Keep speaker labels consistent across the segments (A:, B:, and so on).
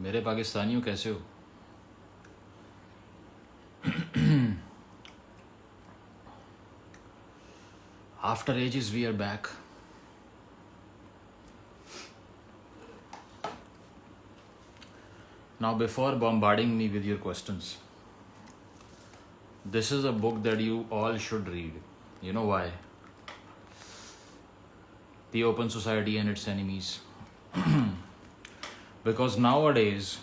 A: मेरे पाकिस्तानियों कैसे हो? After ages we are back. Now before bombarding me with your questions, this is a book that you all should read. You know why? The Open Society and Its Enemies. Because nowadays,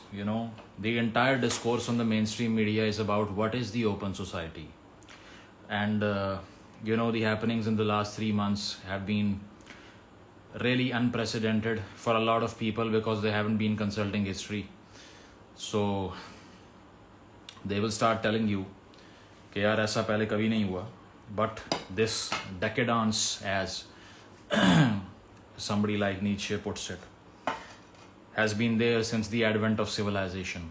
A: the entire discourse on the mainstream media is about what is the open society. And, the happenings in the last 3 months have been really unprecedented for a lot of people because they haven't been consulting history. So, they will start telling you कि यार ऐसा पहले कभी नहीं हुआ. But this decadence, as somebody like Nietzsche puts it, has been there since the advent of civilization.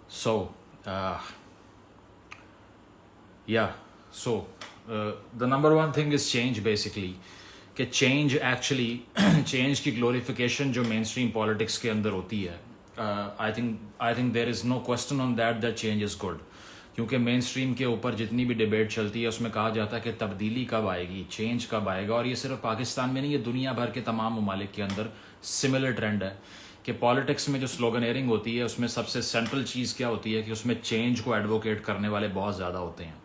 A: So, the number one thing is change basically. कि change actually, change की glorification जो mainstream politics के अंदर होती है, I think there is no question on that change is good. क्योंकि main stream के ऊपर जितनी भी डिबेट चलती है उसमें कहा जाता है कि तब्दीली कब आएगी, चेंज कब आएगा. और ये सिर्फ पाकिस्तान में नहीं, ये दुनिया भर के तमाम ममालिक के अंदर सिमिलर ट्रेंड है कि पॉलिटिक्स में जो स्लोगनेयरिंग होती है उसमें सबसे सेंट्रल चीज़ क्या होती है कि उसमें चेंज को एडवोकेट करने वाले बहुत ज़्यादा होते हैं.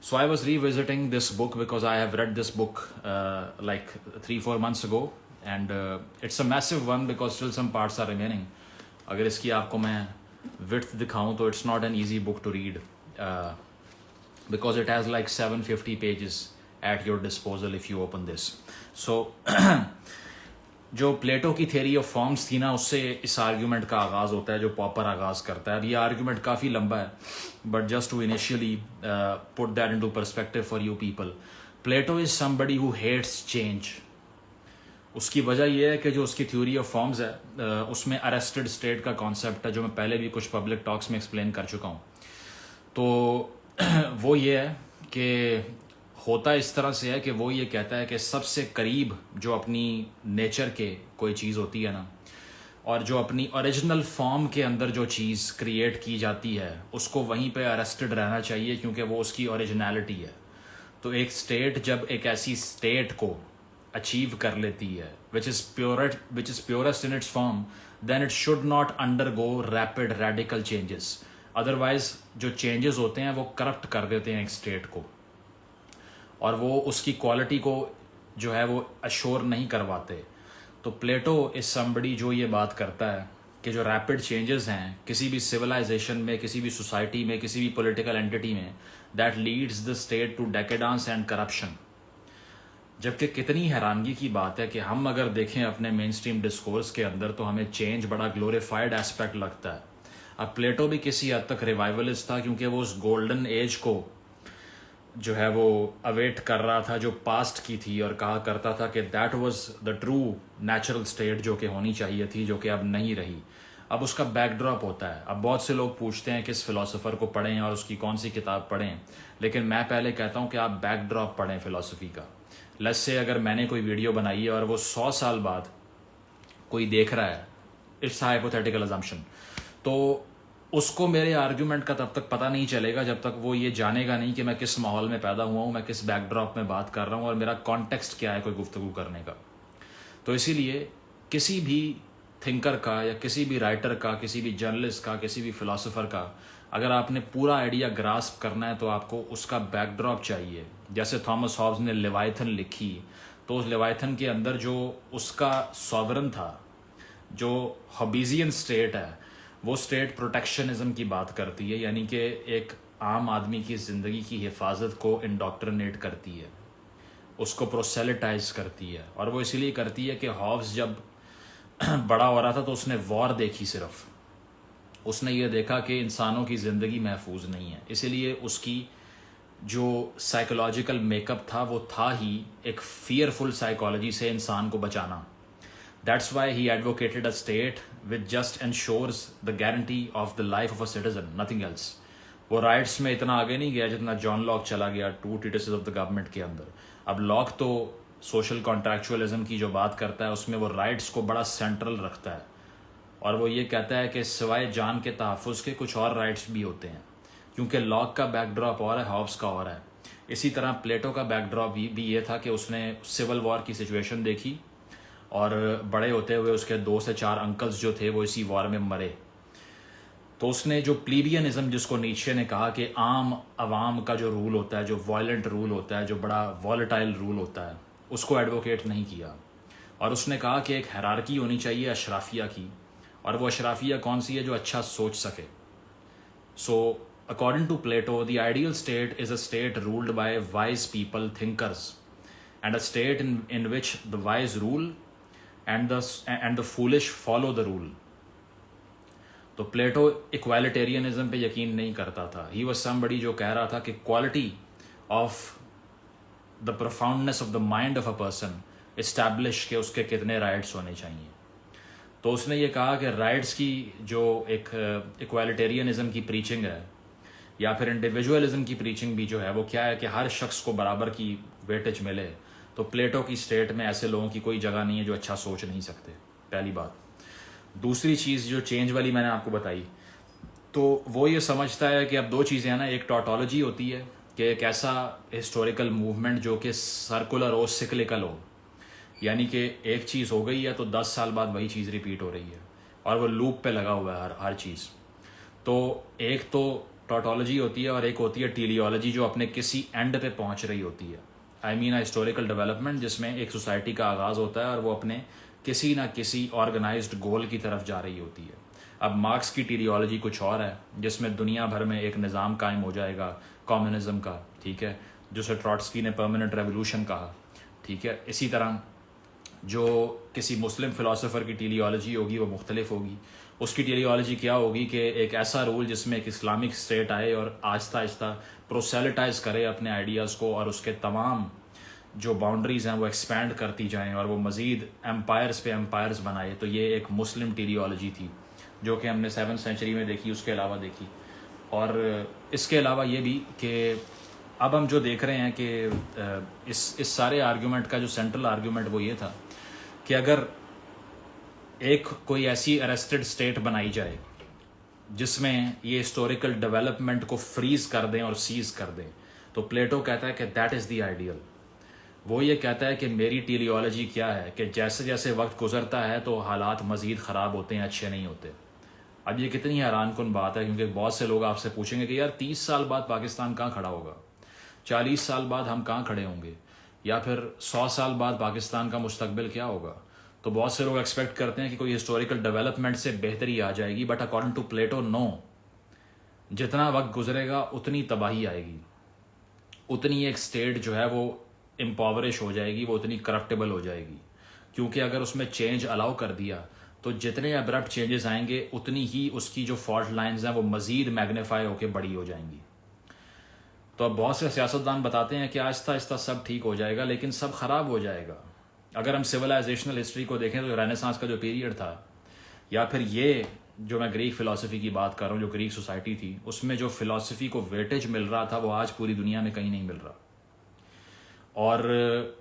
A: So I was revisiting this book because I have read this book like 3-4 months ago, and it's a massive one because still some parts are remaining. अगर इसकी आपको मैं width दिखाऊं तो it's not an easy book to read because it has like 750 pages at your disposal if you open this. So जो प्लेटो की theory of forms थी ना, उससे इस आर्ग्यूमेंट का आगाज़ होता है जो पॉपर आगाज़ करता है. अब ये आर्ग्यूमेंट काफ़ी लंबा है, but just to initially put that into perspective for you people. Plato is somebody who hates change. उसकी वजह यह है कि जो उसकी थ्योरी ऑफ फॉर्म्स है उसमें अरेस्टेड स्टेट का कॉन्सेप्ट है, जो मैं पहले भी कुछ पब्लिक टॉक्स में एक्सप्लेन कर चुका हूँ. तो वो ये है कि होता इस तरह से है कि वो ये कहता है कि सबसे करीब जो अपनी नेचर के कोई चीज़ होती है ना, और जो अपनी ओरिजिनल फॉर्म के अंदर जो चीज़ क्रिएट की जाती है उसको वहीं पे अरेस्टेड रहना चाहिए क्योंकि वो उसकी ओरिजिनलिटी है. तो एक स्टेट जब एक ऐसी स्टेट को अचीव कर लेती है which is purest in its form, then it should not undergo rapid radical changes. Otherwise जो चेंजेस होते हैं वो करप्ट कर देते हैं एक स्टेट को, और वो उसकी क्वालिटी को जो है वो अश्योर नहीं करवाते. तो प्लेटो इज समबडी जो ये बात करता है कि जो रैपिड चेंजेस हैं किसी भी सिविलाइजेशन में, किसी भी सोसाइटी में, किसी भी पॉलिटिकल एंटिटी में, that leads the state to decadence and corruption. जबकि कितनी हैरानगी की बात है कि हम अगर देखें अपने मेन स्ट्रीम डिस्कोर्स के अंदर तो हमें चेंज बड़ा ग्लोरीफाइड एस्पेक्ट लगता है. अब प्लेटो भी किसी हद तक रिवाइवलिस्ट था क्योंकि वो उस गोल्डन एज को जो है वो अवेट कर रहा था जो पास्ट की थी, और कहा करता था कि that was the true natural state जो कि होनी चाहिए थी, जो कि अब नहीं रही. अब उसका बैकड्रॉप होता है. अब बहुत से लोग पूछते हैं किस फिलोसोफर को पढ़ें और उसकी कौन सी किताब पढ़ें, लेकिन मैं पहले कहता हूं कि आप बैकड्रॉप पढ़ें फिलोसफी का. लेट्स से अगर मैंने कोई वीडियो बनाई है और वो 100 साल बाद कोई देख रहा है, इट्स हाइपोथेटिकल अजम्पशन, तो उसको मेरे आर्ग्यूमेंट का तब तक पता नहीं चलेगा जब तक वो ये जानेगा नहीं कि मैं किस माहौल में पैदा हुआ हूँ, मैं किस बैकड्रॉप में बात कर रहा हूँ और मेरा कॉन्टेक्स्ट क्या है कोई गुफ्तगू करने का. तो इसीलिए किसी भी थिंकर का या किसी भी राइटर का, किसी भी जर्नलिस्ट का, किसी भी फिलोसोफर का अगर आपने पूरा आइडिया ग्रास्प करना है तो आपको उसका बैकड्रॉप चाहिए. जैसे थॉमस हॉब्स ने लेवाइथन लिखी, तो उस लेवाइथन के अंदर जो उसका सॉवरन था, जो हॉबीजियन स्टेट है, वो स्टेट प्रोटेक्शनिज्म की बात करती है, यानी कि एक आम आदमी की ज़िंदगी की हिफाजत को इंडोक्ट्रिनेट करती है, उसको प्रोसेलिटाइज करती है. और वो इसीलिए करती है कि हॉब्स जब बड़ा हो रहा था तो उसने वॉर देखी, सिर्फ उसने ये देखा कि इंसानों की ज़िंदगी महफूज नहीं है, इसीलिए उसकी जो साइकोलॉजिकल मेकअप था वो था ही एक फियरफुल साइकोलॉजी से इंसान को बचाना. That's why he advocated a state which just ensures the guarantee of the life of a citizen, nothing else. वो राइट्स में इतना आगे नहीं गया जितना जॉन लॉक चला गया टू ट्रीटिसेस ऑफ द गवर्नमेंट के अंदर. अब लॉक तो सोशल कॉन्ट्रैक्चुअलिज्म की जो बात करता है उसमें वो राइट्स को बड़ा सेंट्रल रखता है और वो ये कहता है कि सिवाय जान के तहफ़्फ़ुज़ के कुछ और राइट्स भी होते हैं, क्योंकि लॉक का बैकड्रॉप और है, हॉब्स का और है। इसी तरह प्लेटो का बैकड्रॉप भी ये था कि उसने सिविल वॉर की सिचुएशन देखी और बड़े होते हुए उसके 2 से 4 अंकल्स जो थे वो इसी वॉर में मरे। तो उसने जो प्लीबियनिज्म, जिसको नीचे ने कहा कि आम आवाम का जो रूल होता है, जो वायलेंट रूल होता है, जो बड़ा वॉलेटाइल रूल होता है, उसको एडवोकेट नहीं किया। और उसने कहा कि एक हायरार्की होनी चाहिए अशराफिया की, और वो अशराफिया कौन सी है? जो अच्छा सोच सके। सो according to Plato, the ideal state is a state ruled by wise people, thinkers, and a state in which the wise rule and the foolish follow the rule. तो प्लेटो इक्वालिटेरियनिज्म पे यकीन नहीं करता था। ही वॉज समबडी जो कह रहा था कि quality of the profoundness of the mind of a person establish के उसके कितने राइट्स होने चाहिए। तो उसने ये कहा कि राइट्स की जो एक इक्वालिटेरियनिज्म की प्रीचिंग है, या फिर इंडिविजुअलिज्म की प्रीचिंग भी जो है, वो क्या है कि हर शख्स को बराबर की वेटेज मिले। तो प्लेटो की स्टेट में ऐसे लोगों की कोई जगह नहीं है जो अच्छा सोच नहीं सकते, पहली बात। दूसरी चीज़ जो चेंज वाली मैंने आपको बताई, तो वो ये समझता है कि अब 2 चीज़ें हैं ना, एक टॉटोलॉजी होती है कि एक ऐसा हिस्टोरिकल मूवमेंट जो कि सर्कुलर हो, सिक्लिकल हो, यानी कि एक चीज़ हो गई है तो 10 साल बाद वही चीज़ रिपीट हो रही है और वो लूप पे लगा हुआ है हर चीज़। तो एक तो टॉटोलॉजी होती है और एक होती है टीलियोलॉजी, जो अपने किसी एंड पे पहुंच रही होती है। आई मीन हिस्टोरिकल डेवलपमेंट, जिसमें एक सोसाइटी का आगाज़ होता है और वो अपने किसी ना किसी ऑर्गेनाइज्ड गोल की तरफ जा रही होती है। अब मार्क्स की टीलियोलॉजी कुछ और है, जिसमें दुनिया भर में एक निज़ाम कायम हो जाएगा कम्युनिज्म का, ठीक है, जिसे ट्रॉट्स्की ने परमानेंट रेवोल्यूशन कहा, ठीक है। इसी तरह जो किसी मुस्लिम फ़िलासफ़र की टीलियोलॉजी होगी वो मुख्तलिफ होगी। उसकी टीलियोलॉजी क्या होगी कि एक ऐसा रूल जिसमें एक इस्लामिक स्टेट आए और आहिस्ता आहिस्ता प्रोसेलिटाइज करे अपने आइडियाज़ को, और उसके तमाम जो बाउंड्रीज़ हैं वो एक्सपैंड करती जाएं और वो मज़ीद एम्पायर्स पे एम्पायर्स बनाए। तो ये एक मुस्लिम टीलियोलॉजी थी जो कि हमने 7th सेंचुरी में देखी, उसके अलावा देखी। और इसके अलावा ये भी कि अब हम जो देख रहे हैं कि इस सारे आर्ग्यूमेंट का जो सेंट्रल आर्ग्यूमेंट वो ये था कि अगर एक कोई ऐसी अरेस्टेड स्टेट बनाई जाए जिसमें ये हिस्टोरिकल डेवलपमेंट को फ्रीज कर दें और सीज कर दें, तो प्लेटो कहता है कि दैट इज़ द आइडियल। वो ये कहता है कि मेरी टीलियोलॉजी क्या है कि जैसे जैसे वक्त गुजरता है तो हालात मज़ीद ख़राब होते हैं, अच्छे नहीं होते। अब ये कितनी हैरान कुन बात है, क्योंकि बहुत से लोग आपसे पूछेंगे कि यार 30 साल बाद पाकिस्तान कहाँ खड़ा होगा, 40 साल बाद हम कहाँ खड़े होंगे, या फिर 100 साल बाद पाकिस्तान का मुस्तकबिल क्या होगा। तो बहुत से लोग एक्सपेक्ट करते हैं कि कोई हिस्टोरिकल डेवलपमेंट से बेहतरी आ जाएगी, but according to Plato no, जितना वक्त गुजरेगा उतनी तबाही आएगी, उतनी एक स्टेट जो है वो इम्पावरिश हो जाएगी, वो उतनी करप्टेबल हो जाएगी। क्योंकि अगर उसमें चेंज अलाउ कर दिया तो जितने अब्रप्ट चेंजेस आएंगे उतनी ही उसकी जो फॉल्ट लाइंस हैं वो मज़ीद मैग्नीफाई होकर बड़ी हो जाएंगी। तो अब बहुत से सियासतदान बताते हैं कि आहिस्ता आहिस्ता सब ठीक हो जाएगा, लेकिन सब ख़राब हो जाएगा। अगर हम सिविलाइजेशनल हिस्ट्री को देखें तो रेनेसांस का जो पीरियड था, या फिर ये जो मैं ग्रीक फ़िलासफ़ी की बात कर रहा हूँ, जो ग्रीक सोसाइटी थी, उसमें जो फ़िलासफ़ी को वेटेज मिल रहा था वो आज पूरी दुनिया में कहीं नहीं मिल रहा। और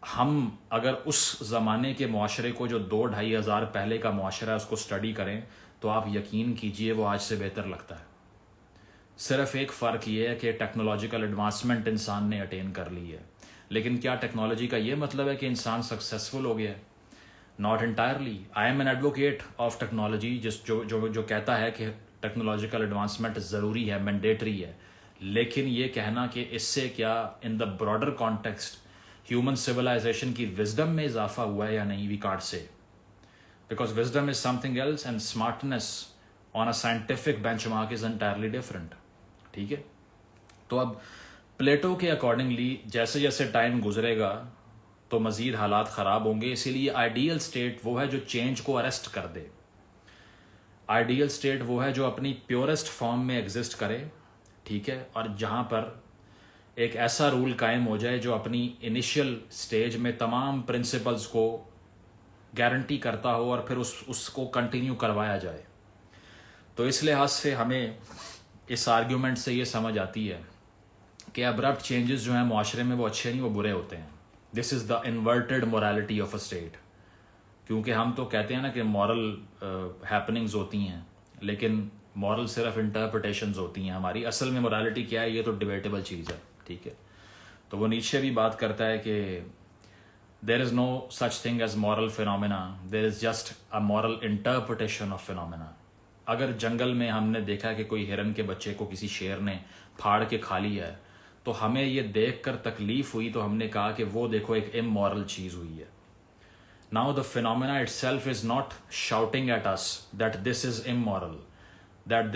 A: हम अगर उस ज़माने के मुआशरे को, जो 2-2.5 हज़ार पहले का मुआशरा है, उसको स्टडी करें तो आप यकीन कीजिए वो आज से बेहतर लगता है। सिर्फ एक फ़र्क ये है कि टेक्नोलॉजिकल एडवांसमेंट इंसान ने अटेन कर ली है, लेकिन क्या टेक्नोलॉजी का ये मतलब है कि इंसान सक्सेसफुल हो गया है? Not entirely. I am an advocate of technology, जो कहता है कि टेक्नोलॉजिकल एडवांसमेंट ज़रूरी है, मैंडेटरी है, लेकिन ये कहना कि इससे क्या in the broader context human civilisation की विजडम में इजाफा हुआ है या नहीं, we can't say, because wisdom is something else and smartness on a scientific benchmark is entirely different. ठीक है, तो अब प्लेटो के अकॉर्डिंगली जैसे जैसे टाइम गुजरेगा तो मज़ीद हालात ख़राब होंगे, इसीलिए आइडियल स्टेट वो है जो चेंज को अरेस्ट कर दे। आइडियल स्टेट वो है जो अपनी प्योरेस्ट फॉर्म में एग्जिस्ट करे, ठीक है, और जहाँ पर एक ऐसा रूल कायम हो जाए जो अपनी इनिशियल स्टेज में तमाम प्रिंसिपल्स को गारंटी करता हो और फिर उसको कंटिन्यू करवाया जाए। तो इस लिहाज से हमें इस आर्ग्यूमेंट से ये समझ आती है कि अब्रप्ट चेंजेस जो हैं मुआशरे में वो अच्छे नहीं, वो बुरे होते हैं। This is the inverted morality of a state. क्योंकि हम तो कहते हैं ना कि मॉरल हैपनिंग्स होती हैं, लेकिन मॉरल सिर्फ इंटरप्रिटेशंस होती हैं हमारी। असल में मोरालिटी क्या है ये तो डिबेटेबल चीज़ है, ठीक है। तो वो नीचे भी बात करता है कि there is no such thing as moral phenomena, there is just a moral interpretation of phenomena. अगर जंगल में हमने देखा कि कोई हिरन के बच्चे को किसी शेर ने फाड़ के खा लिया है, तो हमें ये देख कर तकलीफ हुई, तो हमने कहा कि वो देखो एक इमोरल चीज़ हुई है। Now the phenomena itself is not shouting at us that this is immoral, that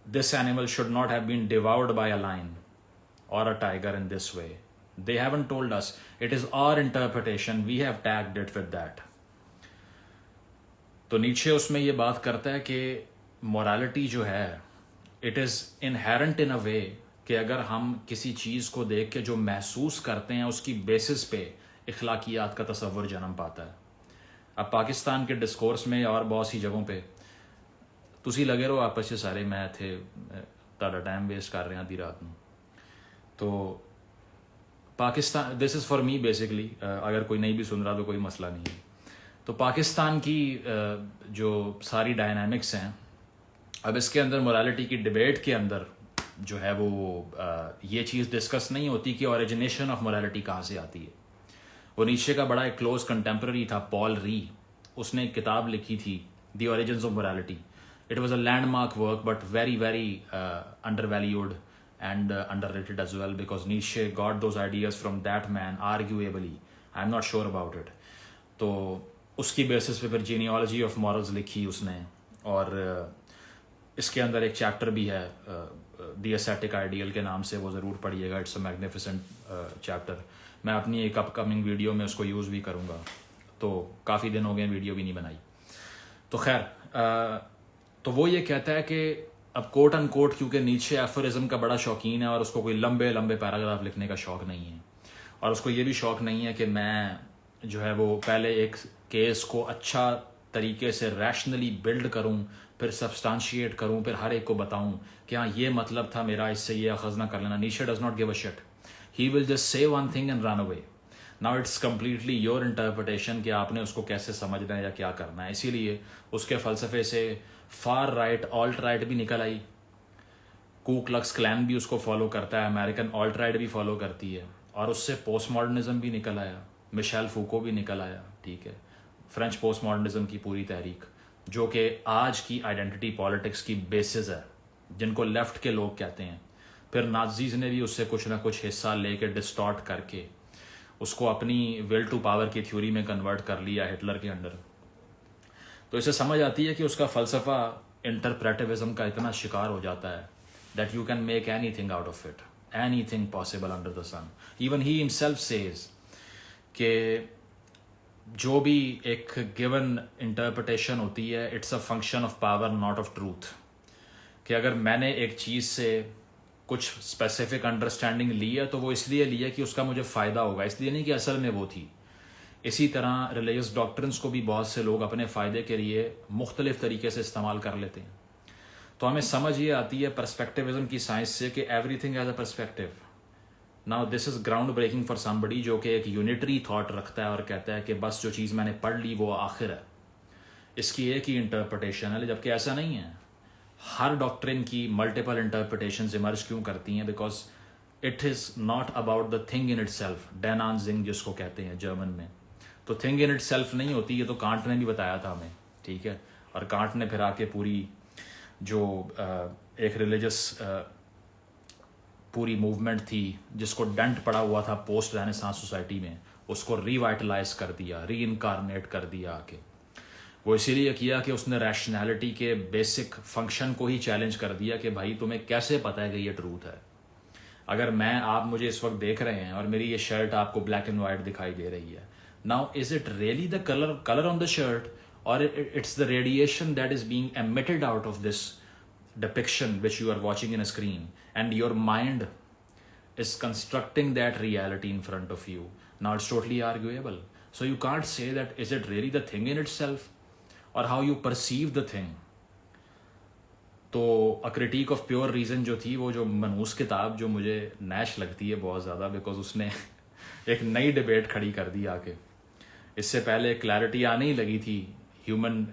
A: this animal should not have been devoured by a lion or a tiger in this way. They haven't told us. It is our interpretation. We have tagged it with that. तो नीचे उसमें ये बात करता है कि morality जो है इट इज़ इनहेरेंट इन अ वे कि अगर हम किसी चीज़ को देख के जो महसूस करते हैं उसकी बेसिस पे इखलाकियात का तसव्वुर जन्म पाता है। अब पाकिस्तान के डिस्कोर्स में और बहुत सी जगहों पे तुसी लगे रहो आपस में सारे, मैं थे ताड़ा टाइम वेस्ट कर रहे हैं आधी रात में। तो Pakistan, this is for me basically, अगर कोई नहीं भी सुन रहा तो कोई मसला नहीं है। तो पाकिस्तान की जो सारी डायनामिक्स हैं, अब इसके अंदर मोरालिटी की डिबेट के अंदर जो है वो ये चीज़ डिस्कस नहीं होती कि ओरिजिनेशन ऑफ मोरालिटी कहाँ से आती है। वो नीचे का बड़ा एक क्लोज कंटेम्प्रेरी था पॉल री, उसने एक किताब लिखी थी the origins of morality. It was a landmark work but very very undervalued and underrated as well, because Nietzsche got those ideas from that man arguably, I'm not sure about it। तो उसकी basis पे फिर genealogy of morals लिखी उसने, और इसके अंदर एक चैप्टर भी है द एस्थेटिक आइडियल के नाम से, वो ज़रूर पढ़िएगा, इट्स अ मैग्निफिसेंट चैप्टर। मैं अपनी एक अपकमिंग वीडियो में उसको यूज़ भी करूँगा, तो काफ़ी दिन हो गए वीडियो भी नहीं बनाई। तो खैर तो वो ये कहता है कि अब कोट अन कोट, क्योंकि नीचे एफोरिज्म का बड़ा शौकीन है और उसको कोई लंबे लंबे पैराग्राफ लिखने का शौक़ नहीं है, और उसको ये भी शौक़ नहीं है कि मैं जो है वो पहले एक केस को अच्छा तरीके से रैशनली बिल्ड करूं, फिर सब्सटेंशिएट करूं, फिर हर एक को बताऊं कि हाँ ये मतलब था मेरा, इससे ये अखज़ ना कर लेना। नीचे does not give a shit, he will just say one thing and run away. Now it's completely your interpretation कि आपने उसको कैसे समझना है या क्या करना है। इसीलिए उसके फ़लसफ़े से फार राइट, ऑल्ट राइट भी निकल आई, कू क्लक्स क्लैन भी उसको फॉलो करता है, अमेरिकन ऑल्ट राइट भी फॉलो करती है, और उससे पोस्ट मॉडर्निज्म भी निकल आया, मिशेल फूको भी निकल आया, ठीक है, फ्रेंच पोस्ट मॉडर्निज्म की पूरी तहरीक, जो कि आज की आइडेंटिटी पॉलिटिक्स की बेसिस है, जिनको लेफ्ट के लोग कहते हैं। फिर नाजीज ने भी उससे कुछ ना कुछ हिस्सा लेके डिस्टॉर्ट करके उसको अपनी विल टू पावर की थ्योरी में कन्वर्ट कर लिया हिटलर के अंडर। तो इसे समझ आती है कि उसका फ़लसफ़ा इंटरप्रेटिविज्म का इतना शिकार हो जाता है that you can make any thing out of it, any thing possible under the sun. Even he himself says कि जो भी एक गिवन इंटरप्रिटेशन होती है it's a function of power not of truth. कि अगर मैंने एक चीज़ से कुछ स्पेसिफिक अंडरस्टैंडिंग ली है तो वो इसलिए लिया कि उसका मुझे फ़ायदा होगा, इसलिए नहीं कि असल में वो थी। इसी तरह रिलीजियस डॉक्ट्रिन्स को भी बहुत से लोग अपने फ़ायदे के लिए मुख्तलिफ़ तरीके से इस्तेमाल कर लेते हैं। तो हमें समझ ये आती है पर्सपेक्टिविज्म की साइंस से कि everything has a perspective. Now this is ground breaking for somebody जो कि एक यूनिटरी थॉट रखता है और कहता है कि बस जो चीज़ मैंने पढ़ ली वो आखिर है, इसकी एक ही इंटरप्रिटेशन है। जबकि ऐसा नहीं है, हर डॉक्ट्रिन की मल्टीपल इंटरप्रिटेशंस इमर्ज क्यों करती हैं? Because it is not about the thing in itself, डेनानजिंग जिसको कहते हैं जर्मन में। तो थिंग इन इट सेल्फ नहीं होती, ये तो कांट ने भी बताया था हमें, ठीक है। और कांट ने फिर आके पूरी जो एक रिलीजियस पूरी मूवमेंट थी जिसको डेंट पड़ा हुआ था पोस्ट रेनेसांस सोसाइटी में, उसको रिवाइटलाइज कर दिया, री इनकारनेट कर दिया आके। वो इसीलिए किया कि उसने रैशनैलिटी के बेसिक फंक्शन को ही चैलेंज कर दिया कि भाई तुम्हें कैसे पता है कि ये ट्रूथ है। अगर आप मुझे इस वक्त देख रहे हैं और मेरी ये शर्ट आपको ब्लैक एंड वाइट दिखाई दे रही है, now is it really the colour on the shirt, और it's the radiation that is being emitted out of this depiction which you are watching in a screen, and your mind is constructing that reality in front of you. Now it's totally arguable, so you can't say that is it really the thing in itself or how you perceive the thing. तो A Critique of Pure Reason जो थी, वो जो मनहूस किताब जो मुझे Nash लगती है बहुत ज़्यादा, बिकॉज उसने एक नई डिबेट खड़ी कर दी आके। इससे पहले क्लैरिटी आने ही लगी थी ह्यूमन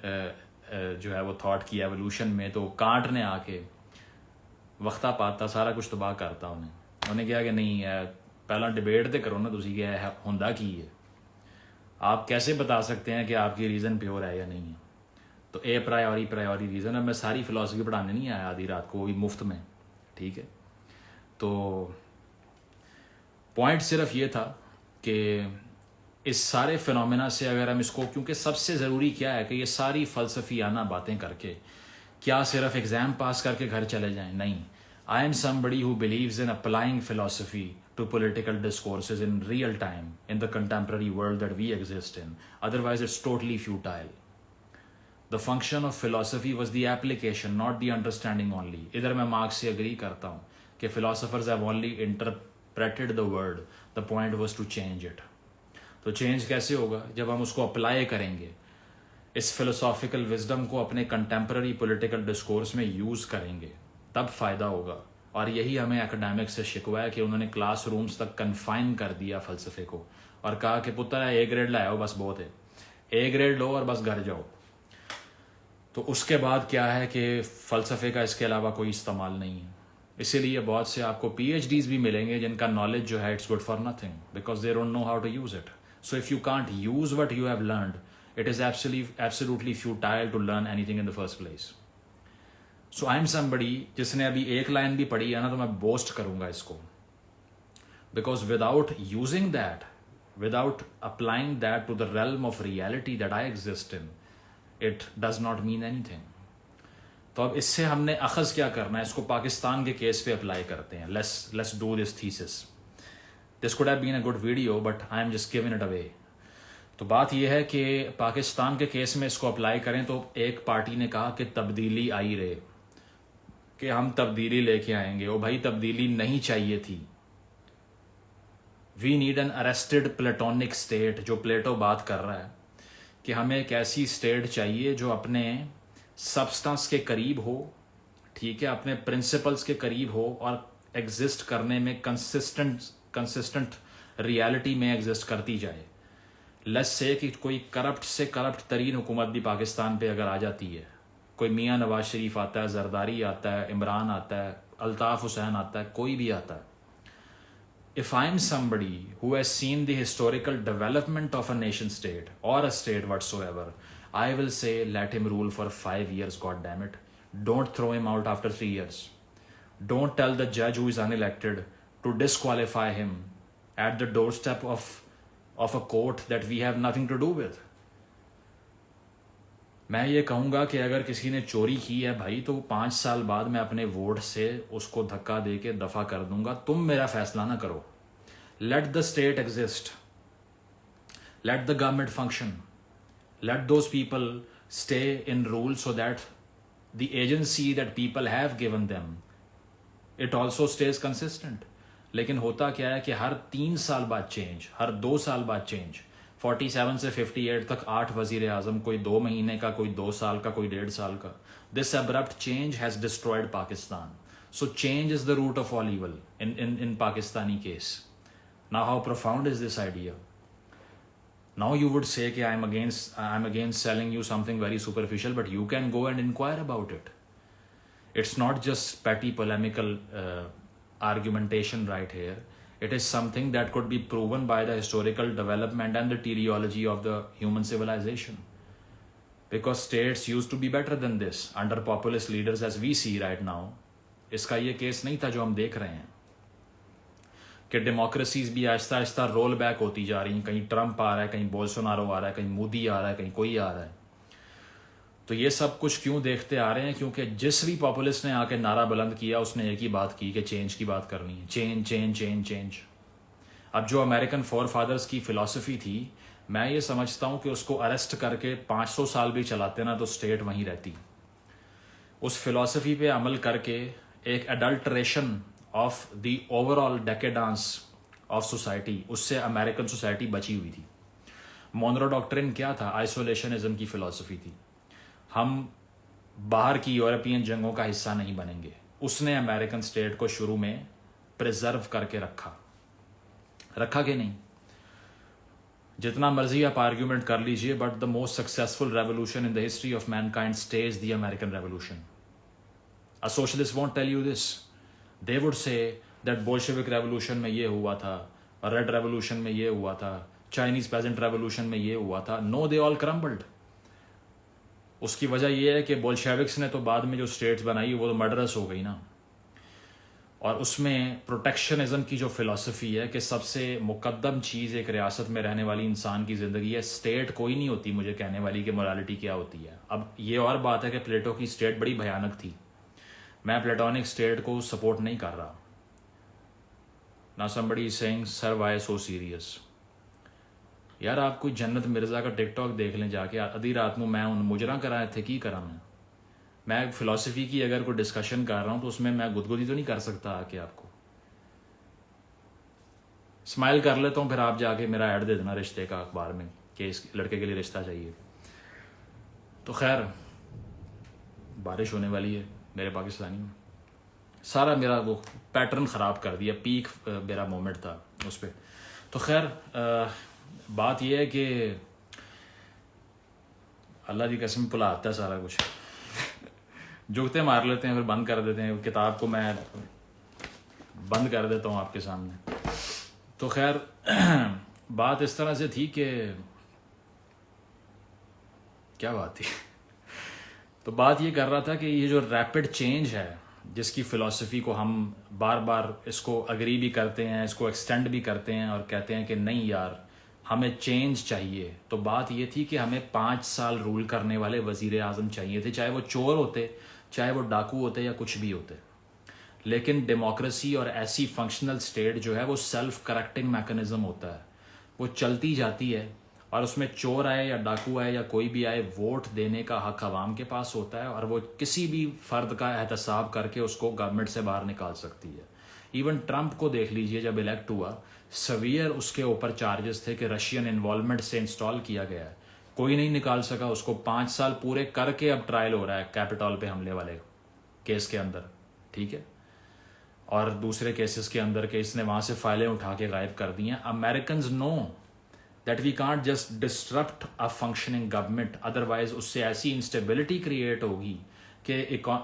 A: जो है वो थॉट की एवोल्यूशन में, तो कांट ने आके वक्ता पाता सारा कुछ तबाह करता उन्हें कहा कि नहीं पहला डिबेट तो करो ना, तुसी क्या है होंदा की है, आप कैसे बता सकते हैं कि आपकी रीज़न प्योर है या नहीं है। तो ए प्रायोरी रीज़न है। मैं सारी फ़िलासफ़ी पढ़ाने नहीं आया आधी रात को, वो भी मुफ्त में, ठीक है। तो पॉइंट सिर्फ ये था कि इस सारे फिनोमेना से अगर हम इसको, क्योंकि सबसे ज़रूरी क्या है कि ये सारी फ़लसफ़ियाना बातें करके क्या सिर्फ एग्ज़ाम पास करके घर चले जाएं, नहीं। आई am somebody who believes in applying philosophy to political discourses in real time in the contemporary world that we exist in. Otherwise, it's totally futile. The function of philosophy was the application, not the understanding only. इधर मैं marks से agree करता हूँ कि philosophers have only interpreted the word. The point was to change it. तो change कैसे होगा? जब हम उसको apply करेंगे, इस philosophical wisdom को अपने contemporary political discourse में use करेंगे, तब फ़ायदा होगा। और यही हमें एकेडमिक से शिकवा है कि उन्होंने क्लासरूम्स तक कन्फाइन कर दिया फ़लसफ़े को और कहा कि पुत्र ए ग्रेड लाओ बस बहुत है, ए ग्रेड लो और बस घर जाओ। तो उसके बाद क्या है कि फ़लसफ़े का इसके अलावा कोई इस्तेमाल नहीं है। इसीलिए बहुत से आपको PhDs भी मिलेंगे जिनका नॉलेज जो है it's good for nothing because they don't know how to use it. So if you can't use what you have learned, it is absolutely futile to learn anything in the first place. So I am somebody जिसने अभी एक line भी पढ़ी है ना, तो मैं boast करूंगा इसको, because without using that, without applying that to the realm of reality that I exist in, it does not mean anything. तो अब इससे हमने अखज़ क्या करना है, इसको पाकिस्तान के केस पे अप्लाई करते हैं। Let's do this thesis. This could have been a good video but I am just giving it away. तो बात यह है कि पाकिस्तान के केस में इसको अप्लाई करें तो एक पार्टी ने कहा कि तब्दीली आई रहे, कि हम तब्दीली लेके आएंगे। ओ भाई, तब्दीली नहीं चाहिए थी। We need an arrested Platonic state, जो प्लेटो बात कर रहा है कि हमें एक ऐसी स्टेट चाहिए जो अपने सब्सटेंस के करीब हो, ठीक है, अपने प्रिंसिपल्स के करीब हो और एग्जिस्ट करने में कंसिस्टेंट रियलिटी में एग्जिस्ट करती जाए। लेट्स से कि कोई करप्ट से करप्ट तरीन हुकूमत भी पाकिस्तान पे अगर आ जाती है, कोई मियाँ नवाज शरीफ आता है, जरदारी आता है, इमरान आता है, अल्ताफ़ हुसैन आता है, कोई भी आता है। If I am somebody who has seen the historical development of a nation state और a state whatsoever, I will say let him rule for 5 years, god damn it. Don't throw him out after 3 years. Don't tell the judge who is unelected to disqualify him at the doorstep of a court that we have nothing to do with. मैं ये कहूँगा कि अगर किसी ने चोरी की है भाई, तो 5 साल बाद मैं अपने वोट से उसको धक्का दे के दफ़ा कर दूंगा। तुम मेरा फैसला ना करो। Let the state exist, let the government function, late those people stay in rule so that the agency that people have given them, it also stage consistent. लेकिन होता क्या है कि हर 3 साल बाद चेंज, हर 2 साल बाद चेंज। 47 से 58 तक 8 वजीर आजम, कोई 2 महीने का, कोई 2 साल का, कोई 1.5 साल का। This abrupt change has destroyed Pakistan. So change is the root of all evil in Pakistani case. Now how profound is this idea? Now you would say कि I'm against selling you something very superficial, but you can go and inquire about it. It's not just petty polemical argumentation right here. It is something that could be proven by the historical development and the teleology of the human civilization. Because states used to be better than this under populist leaders as we see right now. इसका ये case नहीं था जो हम देख रहे हैं कि डेमोक्रेसीज भी आहिस्ता आहिस्ता रोल बैक होती जा रही हैं। कहीं ट्रंप आ रहा है, कहीं बोल्सोनारो आ रहा है, कहीं मोदी आ रहा है, कहीं कोई आ रहा है। तो ये सब कुछ क्यों देखते आ रहे हैं? क्योंकि जिस भी पॉपुलिस्ट ने आके नारा बुलंद किया उसने एक ही बात की कि चेंज की बात करनी है, चेंज चेंज चेंज चेंज। अब जो अमेरिकन फोर फादर्स की फ़िलासफ़ी थी, मैं ये समझता हूँ कि उसको अरेस्ट करके 500 साल भी चलाते ना तो स्टेट वहीं रहती। उस फिलॉसफी पे अमल करके एक adulteration of the overall decadence of society, उससे अमेरिकन सोसाइटी बची हुई थी। मोनरो डॉक्ट्रिन क्या था? आइसोलेशनिज्म की फ़िलॉसफी थी। हम बाहर की यूरोपियन जंगों का हिस्सा नहीं बनेंगे। उसने अमेरिकन स्टेट को शुरू में प्रिजर्व करके रखा कि नहीं? जितना मर्जी आप आर्ग्यूमेंट कर लीजिए, but the most successful revolution in the history of mankind stays the American revolution. A socialist won't tell you this. They would say that Bolshevik revolution में ये हुआ था, रेड रेवोल्यूशन में ये हुआ था, चाइनीज पेजेंट रेवोल्यूशन में ये हुआ था. No, they all crumbled. उसकी वजह यह है कि बोल्शेविक्स ने तो बाद में जो स्टेट्स बनाई वो तो मर्डरस हो गई ना. और उसमें प्रोटेक्शनिज्म की जो फिलॉसफी है कि सबसे मुकद्दम चीज़ एक रियासत में रहने वाली इंसान की ज़िंदगी है, स्टेट कोई नहीं होती मुझे कहने वाली कि मोरालिटी क्या होती है. अब ये और बात है कि प्लेटो की स्टेट बड़ी भयानक थी. मैं प्लेटोनिक स्टेट को सपोर्ट नहीं कर रहा. ना somebody saying sir why so serious. यार आप कोई जन्नत मिर्ज़ा का टिकटॉक देख लें जाके. आधी रात में मैं उन मुजरा कराए थे की करा मैं फिलॉसफी की अगर कोई डिस्कशन कर रहा हूँ तो उसमें मैं गुदगुदी तो नहीं कर सकता आके आपको. स्माइल कर लेता हूँ, फिर आप जाके मेरा ऐड दे देना रिश्ते का अखबार में कि इस लड़के के लिए रिश्ता चाहिए. तो खैर बारिश होने वाली है मेरे पाकिस्तानी में. सारा मेरा वो पैटर्न ख़राब कर दिया. पीक मेरा मोमेंट था उस पर. तो खैर बात यह है कि अल्लाह की कसम भुला आता है सारा कुछ. जुगते मार लेते हैं फिर बंद कर देते हैं. किताब को मैं बंद कर देता हूँ आपके सामने. तो खैर बात इस तरह से थी कि क्या बात थी. तो बात ये कर रहा था कि ये जो रैपिड चेंज है जिसकी फ़िलॉसफी को हम बार बार इसको अग्री भी करते हैं, इसको एक्सटेंड भी करते हैं और कहते हैं कि नहीं यार हमें चेंज चाहिए. तो बात ये थी कि हमें 5 साल रूल करने वाले वज़ीर आज़म चाहिए थे, चाहे वो चोर होते, चाहे वो डाकू होते या कुछ भी होते. लेकिन डेमोक्रेसी और ऐसी फंक्शनल स्टेट जो है वो सेल्फ करेक्टिंग मैकेनिज्म होता है. वो चलती जाती है और उसमें चोर आए या डाकू आए या कोई भी आए, वोट देने का हक आवाम के पास होता है और वो किसी भी फ़र्द का एहतसाब करके उसको गवर्नमेंट से बाहर निकाल सकती है. इवन ट्रंप को देख लीजिए, जब इलेक्ट हुआ सवियर उसके ऊपर चार्जेस थे कि रशियन इन्वॉल्वमेंट से इंस्टॉल किया गया है. कोई नहीं निकाल सका उसको. 5 साल पूरे करके अब ट्रायल हो रहा है कैपिटॉल पे हमले वाले केस के अंदर. ठीक है. और दूसरे केसेस के अंदर के इसने वहाँ से फाइलें उठा के गायब कर दी हैं. Americans know that we can't just disrupt a functioning government, otherwise उससे ऐसी इंस्टेबिलिटी क्रिएट होगी कि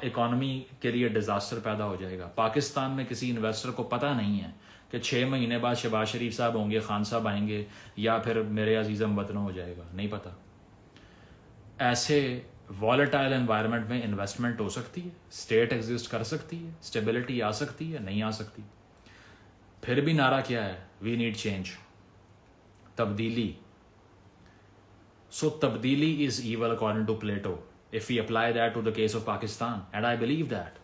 A: इकॉनमी के लिए डिज़ास्टर पैदा हो जाएगा. पाकिस्तान में किसी इन्वेस्टर को पता नहीं है कि 6 महीने बाद शहबाज शरीफ साहब होंगे, खान साहब आएंगे या फिर मेरे अजीज़ वतन हो जाएगा. नहीं पता. ऐसे वॉलेटाइल एनवायरनमेंट में इन्वेस्टमेंट हो सकती है, स्टेट एग्जिस्ट कर सकती है, स्टेबिलिटी आ सकती है, नहीं आ सकती. फिर भी नारा क्या है? वी नीड चेंज, तब्दीली. सो तब्दीली is evil according to Plato if we apply that to the case of Pakistan, and I believe that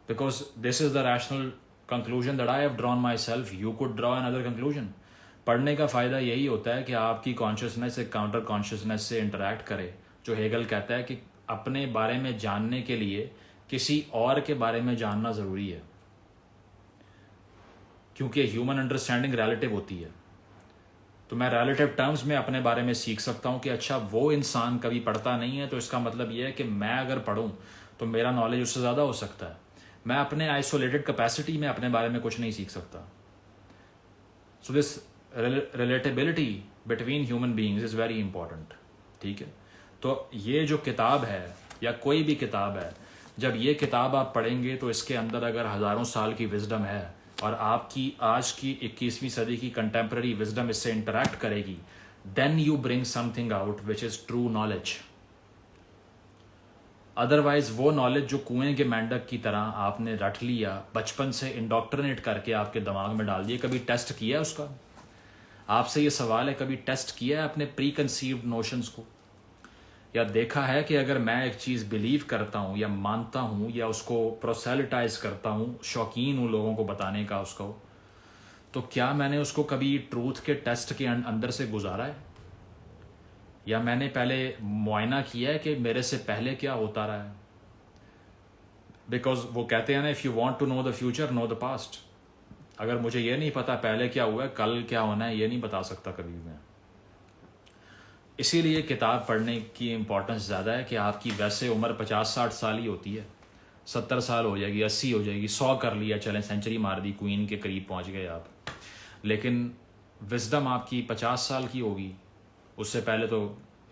A: because this is the rational conclusion that I have drawn myself. You could draw another conclusion. पढ़ने का फ़ायदा यही होता है कि आपकी consciousness एक counter consciousness से इंटरेक्ट करे. जो हेगल कहता है कि अपने बारे में जानने के लिए किसी और के बारे में जानना ज़रूरी है, क्योंकि ह्यूमन अंडरस्टैंडिंग रिलेटिव होती है. तो मैं रिलेटिव टर्म्स में अपने बारे में सीख सकता हूँ कि अच्छा वो इंसान कभी पढ़ता नहीं है तो इसका मतलब ये है कि मैं अगर पढ़ूँ तो मेरा नॉलेज उससे ज़्यादा हो सकता है. मैं अपने आइसोलेटेड कैपेसिटी में अपने बारे में कुछ नहीं सीख सकता. So this relatability between human beings is very important. ठीक है. तो ये जो किताब है या कोई भी किताब है, जब ये किताब आप पढ़ेंगे तो इसके अंदर अगर हज़ारों साल की विजडम है और आपकी आज की 21वीं सदी की कंटेम्प्रेरी विजडम इससे इंटरैक्ट करेगी, then you bring something out which is true knowledge. Otherwise वो नॉलेज जो कुएं के मेंढक की तरह आपने रट लिया, बचपन से इंडोक्ट्रिनेट करके आपके दिमाग में डाल दिया, कभी टेस्ट किया उसका? आपसे ये सवाल है, कभी टेस्ट किया है अपने प्री कंसीव्ड नोशंस को? या देखा है कि अगर मैं एक चीज़ बिलीव करता हूँ या मानता हूँ या उसको प्रोसेलिटाइज करता हूँ, शौकीन हूँ लोगों को बताने का उसको, तो क्या मैंने उसको कभी ट्रूथ के टेस्ट के अंदर से गुजारा है? या मैंने पहले मुआयना किया है कि मेरे से पहले क्या होता रहा है? बिकॉज वो कहते हैं ना, if you want to know the future know the past. अगर मुझे ये नहीं पता पहले क्या हुआ है, कल क्या होना है, ये नहीं बता सकता कभी भी मैं. इसीलिए किताब पढ़ने की इम्पोर्टेंस ज़्यादा है कि आपकी वैसे उम्र 50-60 साल ही होती है, 70 साल हो जाएगी, 80 हो जाएगी, 100 कर लिया, चलें सेंचुरी मार दी, क्वीन के करीब पहुंच गए आप. लेकिन विजडम आपकी 50 साल की होगी, उससे पहले तो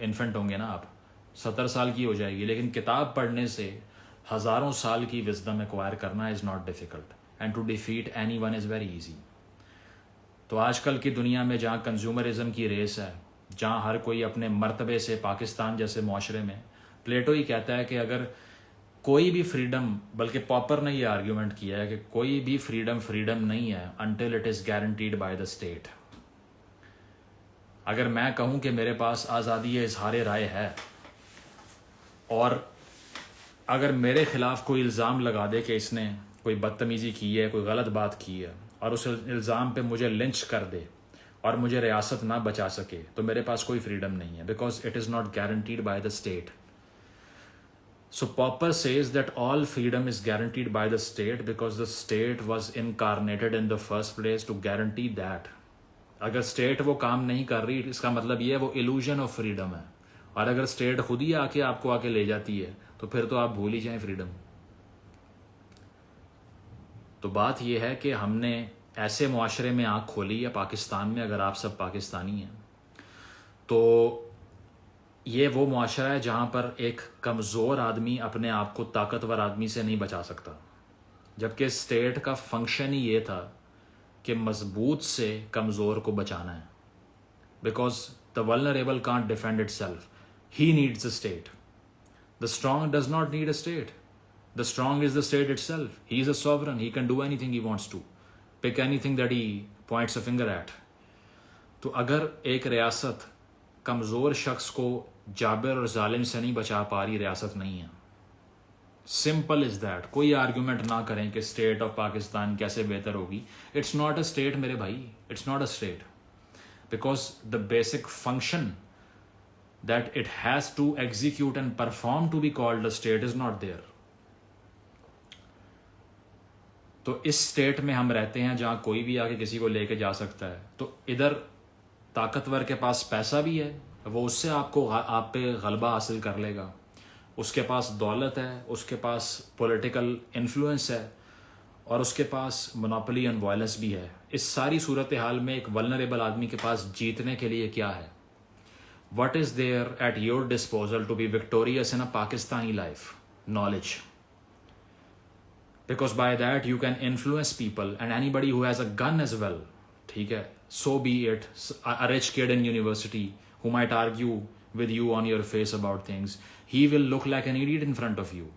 A: इन्फेंट होंगे ना आप, 70 साल की हो जाएगी। लेकिन किताब पढ़ने से हज़ारों साल की विजडम एक्वायर करना is not difficult, and to defeat any one is very easy. तो आजकल की दुनिया में जहाँ कंज्यूमरिज्म की रेस है, जहाँ हर कोई अपने मर्तबे से, पाकिस्तान जैसे माशरे में, प्लेटो ही कहता है कि अगर कोई भी फ्रीडम, बल्कि पॉपर ने ये आर्ग्यूमेंट किया है कि कोई भी फ्रीडम नहीं है until it is guaranteed by the state. अगर मैं कहूँ कि मेरे पास आज़ादी इजहार राय है, और अगर मेरे ख़िलाफ़ कोई इल्ज़ाम लगा दे कि इसने कोई बदतमीज़ी की है, कोई गलत बात की है, और उस इल्ज़ाम पे मुझे लिंच कर दे और मुझे रियासत ना बचा सके, तो मेरे पास कोई फ्रीडम नहीं है, because it is not guaranteed by the state. So Popper says that all freedom is guaranteed by the state because the state was incarnated in the first place to guarantee that. अगर state वो काम नहीं कर रही, इसका मतलब ये है वो इल्यूजन ऑफ फ्रीडम है। और अगर स्टेट खुद ही आके आपको आके ले जाती है तो फिर तो आप भूल ही जाएं फ्रीडम। तो बात यह है कि हमने ऐसे मुआशरे में आँख खोली है पाकिस्तान में, अगर आप सब पाकिस्तानी हैं तो ये वो मुआशरा है जहाँ पर एक कमज़ोर आदमी अपने आप को ताकतवर आदमी से नहीं बचा सकता, जबकि स्टेट का फंक्शन ही ये था कि मजबूत से कमज़ोर को बचाना है। Because the vulnerable can't defend it self, he needs the state. The strong does not need a state, the strong is the state it self. He is a sovereign, he can do any thing he wants to, pick any thing that he points a finger at. तो अगर एक रियासत कमज़ोर शख्स को जाबिर और जालिम से नहीं बचा पा रही, रियासत नहीं है। Simple is that. कोई आर्ग्यूमेंट ना करें कि स्टेट ऑफ पाकिस्तान कैसे बेहतर होगी। इट्स नॉट अ स्टेट मेरे भाई, it's not a state, because the basic function that it has to execute and perform to be called a state is not there. तो इस स्टेट में हम रहते हैं जहां कोई भी आके किसी को लेके जा सकता है। तो इधर ताकतवर के पास पैसा भी है, वो उससे आपको आप पे गलबा हासिल कर लेगा। उसके पास दौलत है, उसके पास पॉलिटिकल इन्फ्लुएंस है, और उसके पास मोनोपोली ऑन वायलेंस भी है। इस सारी सूरत हाल में एक वल्नरेबल आदमी के पास जीतने के लिए क्या है? What is there at your disposal to be victorious in a Pakistani life? Knowledge. Because by that you can influence people and anybody who has a gun as well. ठीक है, so be it. A rich kid in university who might argue with you on your face about things, he will look like an idiot in front of you.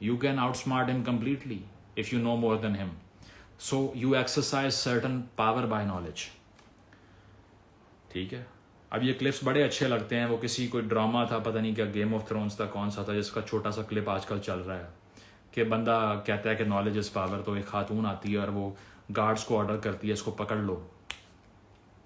A: You can outsmart him completely if you know more than him. So you exercise certain power by knowledge. ठीक है, अब ये clips बड़े अच्छे लगते हैं। वो किसी कोई ड्रामा था, पता नहीं क्या, गेम ऑफ थ्रोन्स था, कौन सा था, जिसका छोटा सा क्लिप आजकल चल रहा है कि बंदा कहता है कि नॉलेज इज पावर। तो एक खातून आती है और वो गार्ड्स को ऑर्डर करती है इसको पकड़ लो,